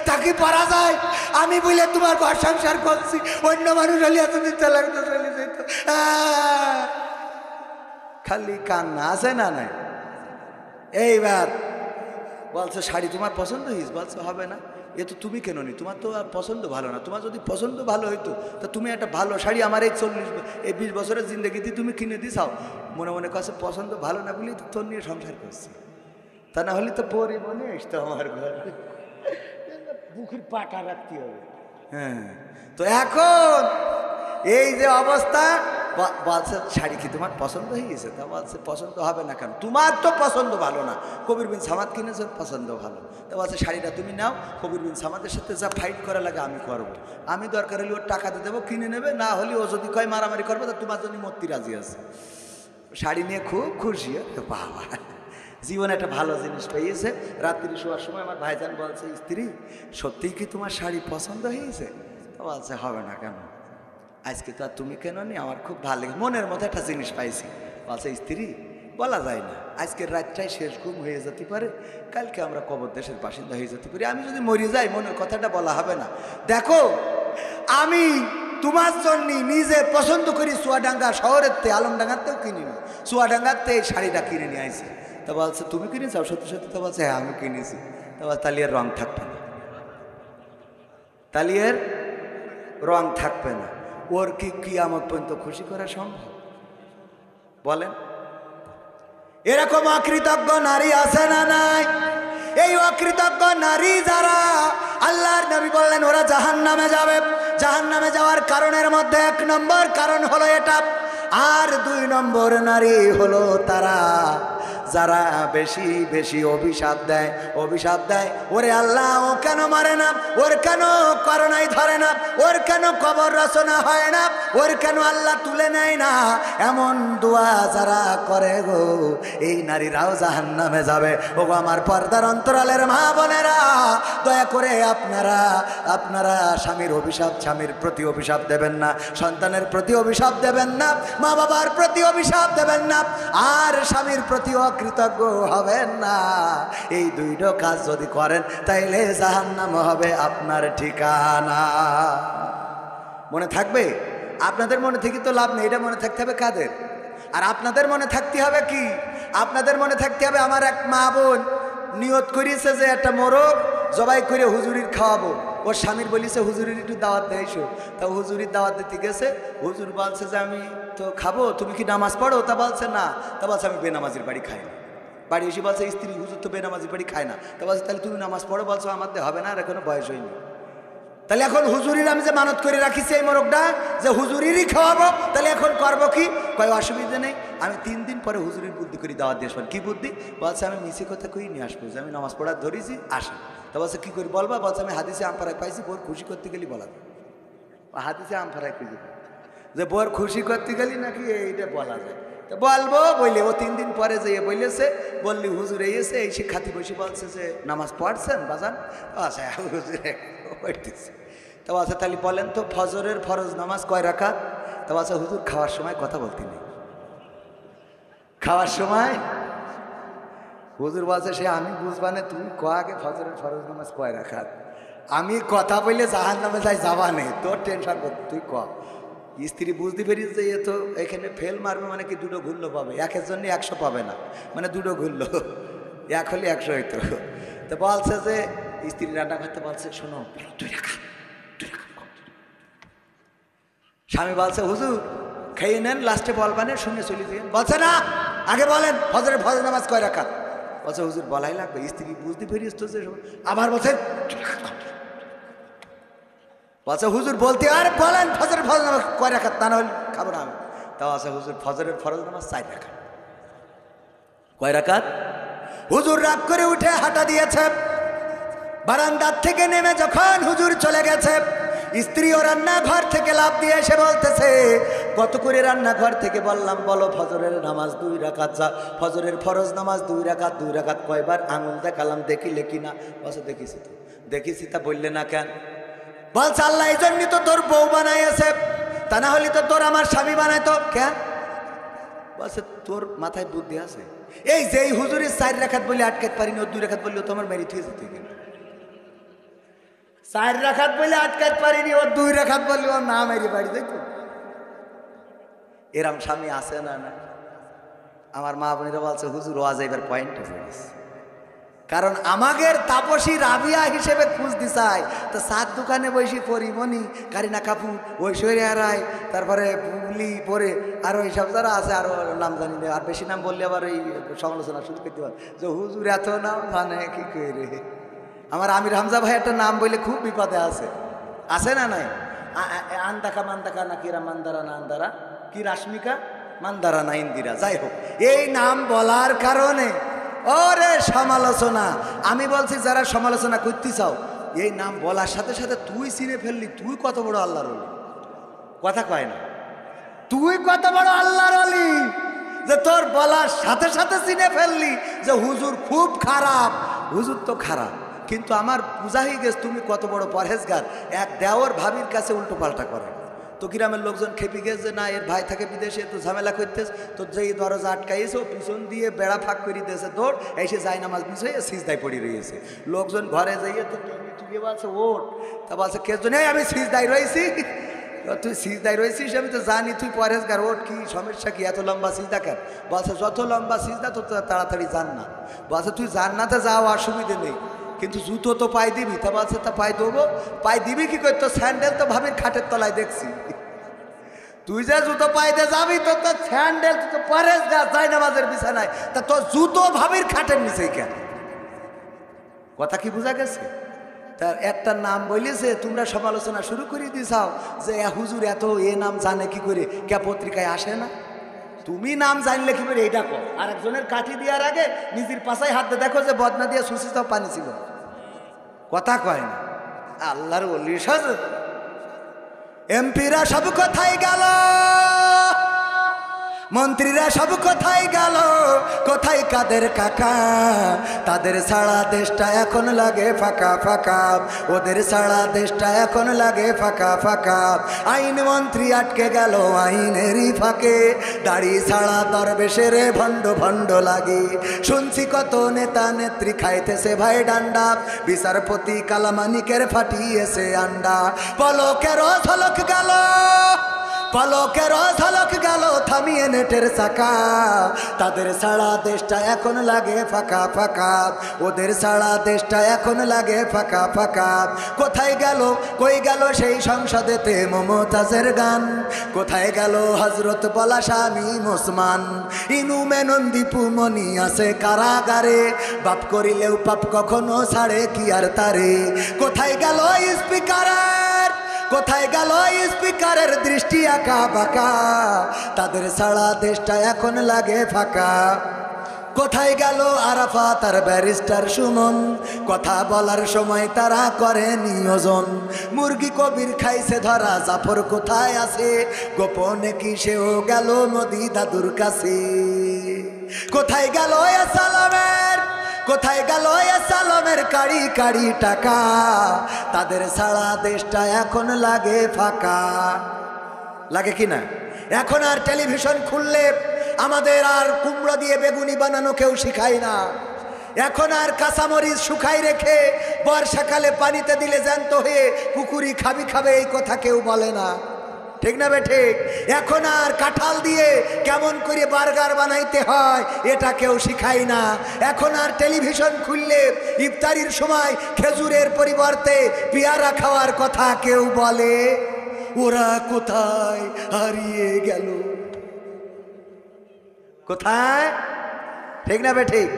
তাকে পারা যায়? আমি বলে তোমার ঘর সংসার করছি, অন্য মানুষ হলে এতদিন লাগতো চলে যেত। খালি কান্না আছে না নাই? এইবার বলছে শাড়ি তোমার পছন্দ হয়েছে? বলছে হবে না, এ তো তুমি কেন নি, তোমার তো আর পছন্দ ভালো না, তোমার যদি পছন্দ ভালো হইতো তা তুমি একটা ভালো শাড়ি আমার এই 20 বছরের জিন্দগিতে তুমি কিনে দিছাও। মনে মনে কাছে পছন্দ ভালো না বলেই তো তোর নিয়ে সংসার করছি, তা না হলে তো পরে মনে আসতো আমার ঘরে, বুকের পাটা রাখতে হবে। হ্যাঁ, তো এখন এই যে অবস্থা, বলছে শাড়ি কি তোমার পছন্দ হয়ে গেছে? তা বলছে পছন্দ হবে না কেন, তোমার তো পছন্দ ভালো না, কবির বিন সামাদ কিনেছে পছন্দ ভালো। তা বলছে শাড়িটা তুমি নাও, কবির বিন সামাদের সাথে যা ফাইট করা লাগে আমি করবো, আমি দরকার হলে ওর টাকা দিয়ে দেবো, কিনে নেবে, না হলে ও যদি কয় মারামারি করবো তা তোমার জন্য মূর্তি রাজি আছে। শাড়ি নিয়ে খুব খুশি, বাবা জীবনে একটা ভালো জিনিস পেয়েছে। রাত্রি শোয়ার সময় আমার ভাইজান বলছে স্ত্রী সত্যিই কি তোমার শাড়ি পছন্দ হয়েছে? বলছে হবে না কেন, আজকে তো আর তুমি কেন নি, আমার খুব ভালো লেগে মনের মতো একটা জিনিস পাইছি। বলছে স্ত্রী বলা যায় না, আজকের রাতটাই শেষ ঘুম হয়ে যেতে পারে, কালকে আমরা কবর দেশের বাসিন্দা হয়ে যেতে পারি, আমি যদি মরে যাই মনের কথাটা বলা হবে না। দেখো আমি তোমার জন্য নিজে পছন্দ করি চুয়াডাঙ্গা শহরের তে, আলমডাঙ্গাতেও কিনি না, চুয়াডাঙ্গাতে এই শাড়িটা কিনে নিয়ে আইছি। তা বলছে তুমি কিনেছ? সত্যি সত্যি? তা বলছে হ্যাঁ আমি কিনেছি। তা বলছে তাহলে এর রং থাকবে না, তাহলে এর রং থাকবে না। ওর কি কিয়ামত পর্যন্ত খুশি করা সম্ভব? বলেন। এরকম অকৃতজ্ঞ নারী আছে না নাই? এই অকৃতজ্ঞ নারী যারা, আল্লাহর নবী বললেন ওরা জাহান্নামে যাবে। জাহান্নামে যাওয়ার কারণের মধ্যে 1 নম্বর কারণ হলো এটা। আর 2 নম্বর নারী হলো তারা যারা বেশি বেশি অভিশাপ দেয়। অভিশাপ দেয়, ওরে আল্লাহ ও কেন মারে না, ওর কেন করোনায় ধরে না, ওর কেন কবর রচনা হয় না, ওর কেন আল্লাহ তুলে নেয় না, এমন দোয়া যারা করে গো, এই নারীরাও জাহান্নামে যাবে। ও আমার পর্দার অন্তরালের মা বোনেরা, দয়া করে আপনারা স্বামীর অভিশাপ, স্বামীর প্রতি অভিশাপ দেবেন না, সন্তানের প্রতি অভিশাপ দেবেন না, মা বাবার প্রতি অভিশাপ দেবেন না, আর স্বামীর প্রতি কৃতজ্ঞ হবেন না। এই 2টো কাজ যদি করেন তাইলে জাহান্নাম হবে আপনার ঠিকানা। মনে থাকবে? আপনাদের মনে থেকে তো লাভ নেই, এটা মনে থাকতে হবে কাদের? আর আপনাদের মনে থাকতে হবে কি? আপনাদের মনে থাকতে হবে আমার এক মা বোন নিয়ত করিয়েছে যে একটা মোরগ জবাই করে হুজুরির খাওয়াবো। ওর স্বামীর বলিছে হুজুরির একটু দাওয়াত দেয়ছো। তা হুজুরির দাওয়াত দিতে গেছে, হুজুর বলছে যে আমি তো খাবো, তুমি কি নামাজ পড়ো? তা বলছে না। তা বলছে আমি বেনামাজির বাড়ি খাই না। বাড়ি এসে বলছে স্ত্রী, হুজুর তো বেনামাজির বাড়ি খায় না। তা বলছে তাহলে তুমি নামাজ পড়ো। বলছো আমার হবে না, আর এখনো বয়স হয়নি। তাহলে এখন হুজুরির আমি যে মানত করে রাখিছি এই মোরগটা যে হুজুরিরই খাওয়াবো, তাহলে এখন করবো কি? কয় অসুবিধা নেই, আমি 3 দিন পরে হুজুরির বুদ্ধি করে দাওয়াত দিয়ে আসবেন। কি বুদ্ধি? বলছে আমি মিছি কথা কই নিয়ে আসবো যে আমি নামাজ পড়ার ধরেছি, আসেন। তা বলছে কি করে বলবা? বলছে আমি হাদিসে আমফারায় পাইছি, বোর খুশি করতে গেলি বলা যায়। হাদিসে আমফারায় খুঁজে যে বোর খুশি করতে গেলি নাকি এইটা বলা যায়। তো বলবো বললে ও 3 দিন পরে যে বললেছে, বললি হুজুর এসে এই শিক্ষার্থী বসে বলছে যে নামাজ পড়ছেন বাজান? আচ্ছা হুজুরে পড়তেছে। তো আচ্ছা তাহলে বলেন তো ফজরের ফরজ নামাজ কয় রাকাত? তো আচ্ছা হুজুর খাওয়ার সময় কথা বলতে নেই। খাওয়ার সময় হুজুর বলছে সে আমি বুঝবানে, তুমি কয়াকে ফজরের ফরজ নামাজ কয় রাকাত? আমি কথা বললে জাহান্নামে যাই যাবা নেই, তোর টেনশন কর, তুই ক। স্ত্রী বুঝতে পেরিস যে এ তো এখানে ফেল মারবে, মানে কি 2টো ঘুরলো পাবে, একের জন্য 100 পাবে না, মানে 2টো ঘুরলো, 1 হলে 100 হইতো। তো বলছে যে স্ত্রী রান্না করতে বলছে শোনো 2 রাকাত। স্বামী বলছে হুজুর খেয়ে নেন, লাস্টে বলবানে শুনে চলে যাবেন। বলছে না, আগে বলেন ফজরের ফরজ নামাজ কয় রাকাত? বলছে হুজুর বলাই লাগবে। স্ত্রী বুঝতে পেরিস তো যে, আবার বলছে বলছে হুজুর বলতে আর বলেন ফজরের ফরজ নামাজ কয় রাকাত, তা না হলে খাবো না আমি। তাও আছে হুজুর ফজরের ফরজ নামাজ 4 রাকাত। কয় রাকাত? হুজুর রাগ করে উঠে হাঁটা দিয়েছে। বারান্দার থেকে নেমে যখন হুজুর চলে গেছে, স্ত্রীও রান্নাঘর থেকে লাফ দিয়ে এসে বলতেছে কত করে রান্নাঘর থেকে বললাম বলো ফজরের নামাজ 2 রাকাত, যা ফজরের ফরজ নামাজ 2 রাকাত। 2 রাকাত কয়বার? আঙুল দেখালাম, দেখিলে কিনা? বলছে দেখেছি তো। দেখেছি, তা বললে না কেন? বলছে আল্লাহ এই জন্যই তো তোর বউ বানাইছে, তা না হলে তো তোর আমার স্বামী বানাইতো। কেন? বলছে তোর মাথায় বুদ্ধি আছে? এই যে হুজুরের 4 রাকাত বলে আটকাতে পারিনি, ও 2 রাকাত বললে তোমার মেরি থুয়ে যেত। 4 রাকাত বলে আটকাতে পারিনি, ও 2 রাকাত বললে ও না মেরি বাড়ি যেত। এরম স্বামী আছে না? না। আমার মা বোনেরা বলছে হুজুর ওয়াজ এবার পয়েন্টে পড়েছে, কারণ আমাদের তাপসী রাবিয়া হিসেবে খুঁজ দিছাই তো 4 দোকানে বসে পরিমণি, কারিনা কাপুর, ঐশ্বরিয়া রায়, তারপরে বুবলি পরে আরো এইসব যারা আছে, আরো নাম জানি না, আর বেশি নাম বললে আবার এই সমালোচনা শুরু করতে পারে যে হুজুর এত নাম জানে কি করে। আমার আমির হামজা ভাই একটা নাম বললে খুব বিপদে আছে না নাই? আন্দাকা মান্দাকা না কিরা মান্দারা না আন্দারা কি রাশ্মিকা মান্দারা না ইন্দিরা, যাই হোক এই নাম বলার কারণে ওরে সমালোচনা। আমি বলছি যারা সমালোচনা করতে চাও, এই নাম বলার সাথে সাথে তুই চিনে ফেললি তুই কত বড় আল্লাহর ওলি। কথা কয় না, তুই কত বড় আল্লাহর ওলি যে তোর বলার সাথে সাথে চিনে ফেললি যে হুজুর খুব খারাপ। হুজুর তো খারাপ, কিন্তু আমার পূজা হয়ে গেছে তুমি কত বড় পরহেজগার। এক দেওর ভাবির কাছে উল্টো পাল্টা করে তো গ্রামের লোকজন খেপে গেছে, না এর ভাই থাকে বিদেশে, তো ঝামেলা করতেছে, তো যেই দরজা আটকাইছে ও পিছন দিয়ে বেড়া ফাঁক করে দিয়েছে, দৌড় এসে যায় নামাজ বিষয়ে সিজদায় পড়ে রয়েছে। লোকজন ঘরে যাইয়ে তো তুই বলছে ওঠ, তা বলছে কে জন্য আমি সিজদায় রয়েছি। তুই সিজদায় রয়েছিস আমি তো জানি তুই পরহেজগার, ওঠ কি সমস্যা কি, এত লম্বা সিজদা কেন? বলছে যত লম্বা সিজদা তো তাড়াতাড়ি জান না। বলছে তুই জান্নাতে যাও অসুবিধে নেই, কিন্তু জুতো তো পায়ে দিবি। তা বলছে তা পায়ে দেবো, পায়ে দিবি কি করে? তো স্যান্ডেল তো ভাবির খাটের তলায় দেখছি। তুই যে জুতো পাইতে যাবি তো তোর স্যান্ডেল তুই তো পরেশ গাছ যায় নামাজের বিছানায়, তা তোর জুতো ভাবির খাটের নিচেই কেন? কথা কি বোঝা গেছে? তার একটা নাম বলেছে, তোমরা সমালোচনা শুরু করে দিছাও যে হুজুর এত এ নাম জানে কি করে, কে পত্রিকায় আসে না? তুমি নাম জানলে কি করে এইটা কর, আর একজনের কাঠি দেওয়ার আগে নিজের পাশায় হাত দিয়ে দেখো যে বদনা দিয়ে সুশি সব পানি ছিল। কথা কয় না আল্লাহর ওলি সাজ। এমপিরা সব কোথায় গেল, মন্ত্রীরা সব কোথায় গেল, কোথায় কাদের কাকা? তাদের ছাড়া দেশটা এখন লাগে ফাঁকা ফাঁকা, ওদের ছাড়া দেশটা এখন লাগে ফাঁকা ফাঁকা। আইন মন্ত্রী আটকে গেল আইনেরই ফাঁকে, দাড়ি ছাড়া দরবেশের ভণ্ড ভণ্ড লাগে। শুনছি কত নেতা নেত্রী খাইতেছে ভাই ডান্ডা, বিচারপতি কালামানিকের ফাটিয়েছে আন্ডা। পলকের ঝলক গেল, পলকের ঝলক গেল থামিয়ে নেটের চাকা, তাদের ছাড়া দেশটা এখন লাগে ফাঁকা ফাঁকা, ওদের ছাড়া দেশটা এখন লাগে ফাঁকা ফাঁকা। কোথায় গেল কই গেল সেই সংসদেতে মমতাজের গান, কোথায় গেল হজরত বলা স্বামী মুসমান? ইনু মেনন দীপু মনি আছে কারাগারে, বাপ করিলেও পাপ কখনো ছাড়ে কি আর তারে? কোথায় গেল স্পিকারের, কোথায় গেল স্পিকারের দৃষ্টি আঁকা বাঁকা, তাদের ছাড়া দেশটা এখন লাগে ফাঁকা। কোথায় গেল আরাফাত আর ব্যারিস্টার সুমন, কথা বলার সময় তারা করে নিয়োজন। মুরগি কবির খাইছে ধরা জাফর কোথায় আছে, গোপনে কি সেও গেল মোদি দাদুর কাছে? কোথায় গেল সালামের, কোথায় গেল সালামের কাড়ি কাড়ি টাকা, তাদের ছাড়া দেশটা এখন লাগে ফাঁকা। লাগে কি না? এখন আর টেলিভিশন খুললে আমাদের আর কুমড়ো দিয়ে বেগুনি বানানো কেউ শিখায় না, এখন আর কাঁচামরিচ শুকাই রেখে বর্ষাকালে পানিতে দিলে জ্যান্ত হয়ে পুকুরি খাবি খাবে এই কথা কেউ বলে না, ঠিক না বেঠে? এখন আর কাঁঠাল দিয়ে কেমন করে বার্গার বানাইতে হয় এটা কেউ শিখায় না। এখন আর টেলিভিশন খুললে ইফতারির সময় খেজুরের পরিবর্তে পেয়ারা খাওয়ার কথা কেউ বলে। ওরা কোথায় হারিয়ে গেল? কোথায়? ঠিক না বেঠিক?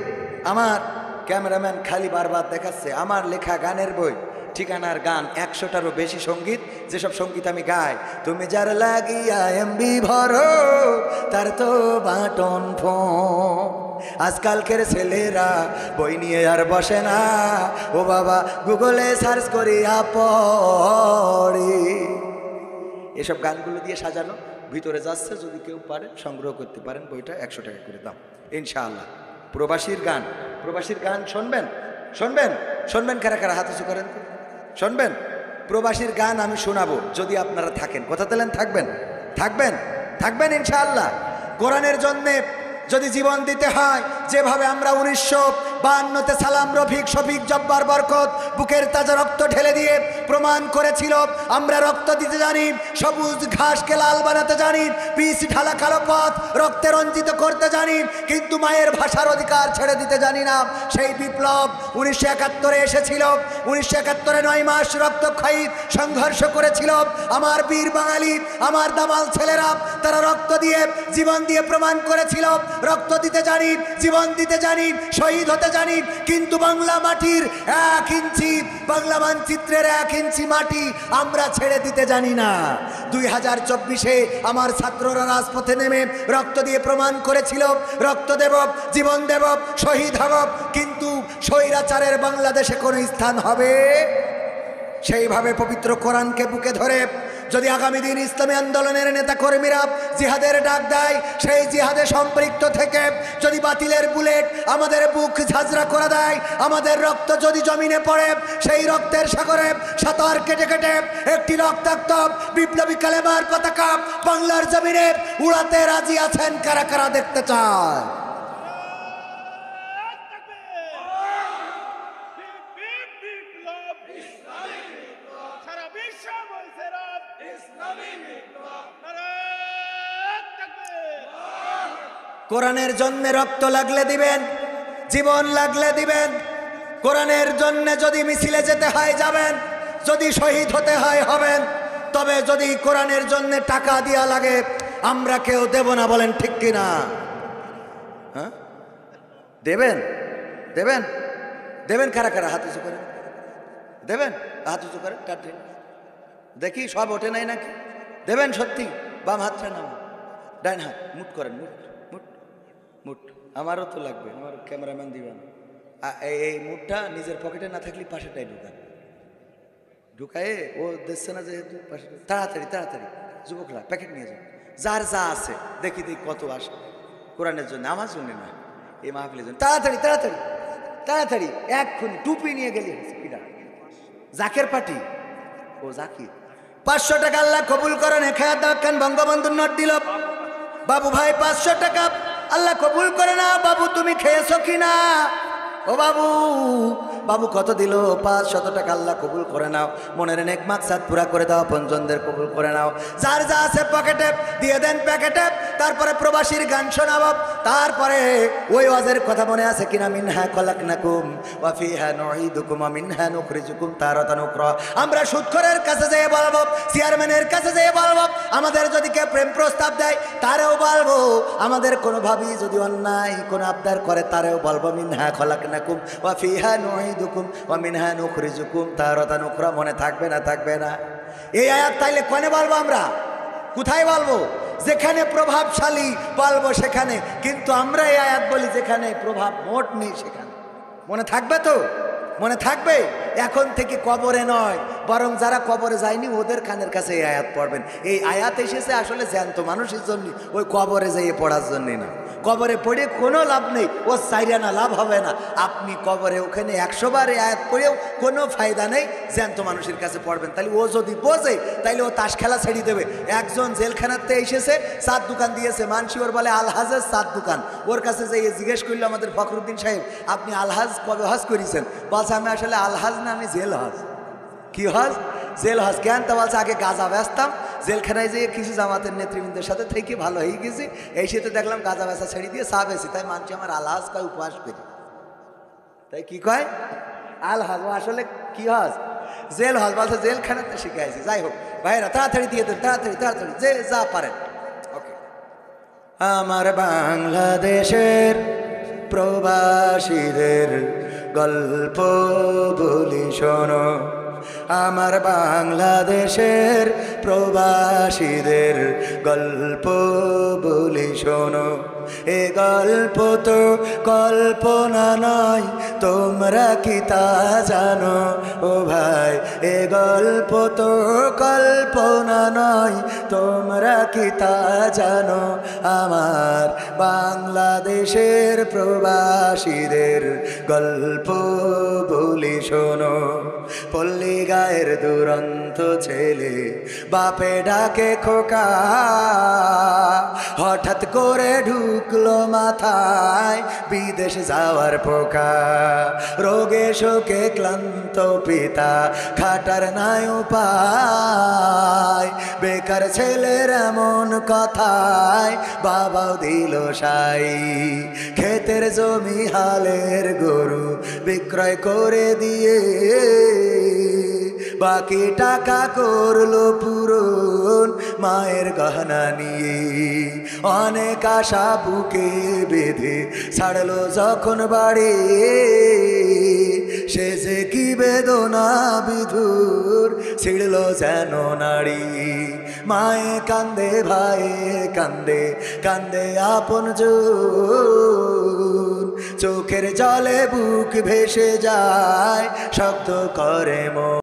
আমার ক্যামেরাম্যান খালি বারবার দেখাচ্ছে আমার লেখা গানের বই, ঠিকানার গান 100টারও বেশি সঙ্গীত, যেসব সঙ্গীত আমি গাই। তুমি যার লাগিয়া এমবি ভরো তার তো বাটন ফোন, আজকালকের ছেলেরা বই নিয়ে আর বসে না, ও বাবা গুগলে সার্চ করিয়া পড়ে। এসব গানগুলো দিয়ে সাজানো ভিতরে যাচ্ছে, যদি কেউ পারে সংগ্রহ করতে পারেন বইটা 100 টাকা করে দাম ইনশাআল্লাহ। প্রবাসীর গান, প্রবাসীর গান শুনবেন, শুনবেন, শুনবেন কারা কারা হাত উঁচু করেন, শুনবেন? প্রবাসীর গান আমি শোনাবো যদি আপনারা থাকেন। কথা দিলেন থাকবেন, থাকবেন, থাকবেন ইনশাআল্লাহ। কোরআনের জন্যে যদি জীবন দিতে হয়, যেভাবে আমরা 1952-তে সালাম, রফিক, শফিক, জব্বার, বরকত বুকের তাজা রক্ত ঢেলে দিয়ে প্রমাণ করেছিল আমরা রক্ত দিতে জানি, সবুজ ঘাসকে লাল বানাতে জানি, পিচ ঢালা কালো পথ রক্তে রঞ্জিত করতে জানি, কিন্তু মায়ের ভাষার অধিকার ছেড়ে দিতে জানি না। সেই বিপ্লব 1971-এ এসেছিল। 1971-এ 9 মাস রক্তক্ষয়ী সংঘর্ষ করেছিল আমার বীর বাঙালি, আমার দামাল ছেলেরা। তারা রক্ত দিয়ে, জীবন দিয়ে প্রমাণ করেছিল রক্ত দিতে জানি, জীবন দিতে জানি, শহীদ হতে জানি, কিন্তু বাংলা মাটির 1 ইঞ্চি, বাংলা মানচিত্রের 1 ইঞ্চি মাটি আমরা ছেড়ে দিতে জানি না। 2024-এ আমার ছাত্ররা রাজপথে নেমে রক্ত দিয়ে প্রমাণ করেছিল রক্ত দেব, জীবন দেব, শহীদ হব, কিন্তু স্বৈরাচারের বাংলাদেশে কোনো স্থান হবে? সেইভাবে পবিত্র কোরআনকে বুকে ধরে যদি আগামী দিন ইসলামী আন্দোলনের নেতা কর্মীরা জিহাদের ডাক দেয়, সেই জিহাদে সম্পৃক্ত থেকে যদি বাতিলের বুলেট আমাদের বুক ঝাঁঝরা করে দেয়, আমাদের রক্ত যদি জমিনে পড়ে, সেই রক্তের সাগরে সাঁতার কেটে কেটে একটি রক্তাক্ত বিপ্লবী কালেমার পতাকা বাংলার জমিনে উড়াতে রাজি আছেন কারা কারা দেখতে চায়? কোরআনের জন্য রক্ত লাগলে দিবেন, জীবন লাগলে দিবেন। কোরআনের জন্য যদি মিছিলে যেতে হয় যাবেন, যদি শহীদ হতে হয় হবেন। তবে যদি কোরআনের জন্য টাকা দেয়া লাগে আমরা কেউ দেব না, বলেন ঠিক কিনা? হ্যাঁ, দেবেন? দেবেন? দেবেন কারা কারা? হাত উঁচু করেন। দেবেন? হাত উঁচু করেন। দেখি সব ওঠে নাই নাকি? দেবেন সত্যি? বাম হাতটা নাম, ডাইন হাত মুট করেন, মুট মুট মুট। আমারও তো লাগবে, আমার ক্যামেরাম্যান দিবেন। এই মুটটা নিজের পকেটে না থাকলে পাশেটাই ঢুকান, ঢুকায়ে ও দেখছে না যেহেতু পাশে। তাড়াতাড়ি তাড়াতাড়ি যুবকরা প্যাকেট নিয়ে যান, যার যা আছে। দেখি দেখি কত আসে কোরআনের জন্য, আমার জন্য না, এই মাহফিলের জন্য। তাড়াতাড়ি তাড়াতাড়ি তাড়াতাড়ি এক্ষুনি। টুপি নিয়ে গেলি কিনা? জাকের পার্টি। ও জাকির। 500 টাকা আল্লাহ কবুল করেন। খেয়াল দেখেন বঙ্গবন্ধুর নোট দিল। বাবু ভাই 500 টাকা আল্লাহ কবুল করে না। বাবু তুমি খেয়েছো কিনা? ও বাবু, বাবু কত দিল? 500 টাকা আল্লাহ কবুল করে নাও। মনের নেক মাকসাদ পুরা করে দাও, পঞ্জনদের কবুল করে নাও। যার যা আছে পকেটে দিয়ে দেন প্যাকেটে। তারপরে প্রবাসীর গান শোনাবো। তারপরে ওই ওয়াজের কথা মনে আছে কিনা? মিনহা খলাকনাকুম ওয়া ফিহা নুঈদুকুম ওয়া মিনহা নুখরিজুকুম তারাতান উখরা। আমরা সুদখোরের কাছে যেয়ে বলবো, চেয়ারম্যানের কাছে যেয়ে বলবো, আমাদের যদি কেউ প্রেম প্রস্তাব দেয় তারেও বলবো, আমাদের কোনোভাবেই যদি অন্যায় কোনো আবদার করে তারেও বলবো মিনহা খলাকনাকুম ওয়া ফিহা নুঈদুকুম ওয়া মিনহা নুখরিজুকুম তারাতান উখরা। মনে থাকবে না? থাকবে না? এই আয়াত তাইলে কোনে বলবো আমরা? কোথায় বলবো? যেখানে প্রভাবশালী বলবো সেখানে। কিন্তু আমরা এই আয়াত বলি যেখানে প্রভাব মোট নেই সেখানে। মনে থাকবে তো? মনে থাকবে? এখন থেকে কবরে নয়, বরং যারা কবরে যায়নি ওদের কানের কাছে এই আয়াত পড়বেন। এই আয়াত এসেছে আসলে জ্যান্ত মানুষের জন্য, ওই কবরে যাইয়ে পড়ার জন্য না। কবরে পড়ে কোনো লাভ নেই, ও সাইরানা লাভ হবে না। আপনি কবরে ওখানে 100 বার এই আয়াত পড়েও কোনো ফায়দা নেই, জ্যান্ত মানুষের কাছে পড়বেন। তাহলে ও যদি বোঝে তাইলে ও তাস খেলা ছেড়ে দেবে। একজন জেলখানাতে এসেছে, চার দোকান দিয়েছে, মানসি ওর বলে আলহাজের চার দোকান। ওর কাছে যেয়ে জিজ্ঞেস করলো আমাদের ফখরুদ্দিন সাহেব, আপনি আলহাজ কবে হজ করেছেন? বলছে আমি আসলে আলহাজ না, আমি জেল হজ। কি হজ? জেল হজ। কেন? তা বলছে আগে গাঁজা বেচতাম, জেলখানায় যেয়ে কিছু জামাতের নেতৃবৃন্দের সাথে থেকে ভালো হয়ে গেছি, এই সাথে দেখলাম গাঁজা বেচা ছেড়ে দিয়ে চা বেশি, তাই মানছি আমার আলহাজ কয় উপবাস করি। তাই কি কয়? আলহাজ। ও আসলে কি হজ? জেল হজ। বলছে জেলখানাতে শিখাইছি। যাই হোক ভাইরা, তাড়াতাড়ি দিয়ে দেন, তাড়াতাড়ি তাড়াতাড়ি, যে যা পারেন। ওকে। আমার বাংলাদেশের প্রবাসীদের গল্প বলি শোনো। আমার বাংলাদেশের প্রবাসীদের গল্প বলি শোনো। এ গল্প তো কল্পনা নয়, তোমরা কি তা জানো? ও ভাই, এ গল্প তো কল্পনা নয়, তোমরা কি তা জানো? আমার বাংলাদেশের প্রবাসীদের গল্প বলি শোনো। পল্লী গায়ের দুরন্ত ছেলে বাপে ডাকে খোকা, হঠাৎ করে ঢুকলো মাথায় বিদেশ যাওয়ার পোকা। রোগে শোকে ক্লান্ত পিতা, খাটার নাই উপায়, বেকার ছেলের এমন কথায় বাবাও দিল সাই। ক্ষেতের জমি হালের গরু বিক্রয় করে দিয়ে বাকি টাকা করলো পূরণ মায়ের গহনা নিয়ে। অনেক আশা বুকে বেঁধে ছাড়লো যখন বাড়ি, সে যে কি বেদনা বিধুর ছিড়লো যেন নারী। মায়ে কান্দে, ভাইয়ে কান্দে, কান্দে আপন জন, চোখের জলে বুক ভেসে যায়, শব্দ করে মন।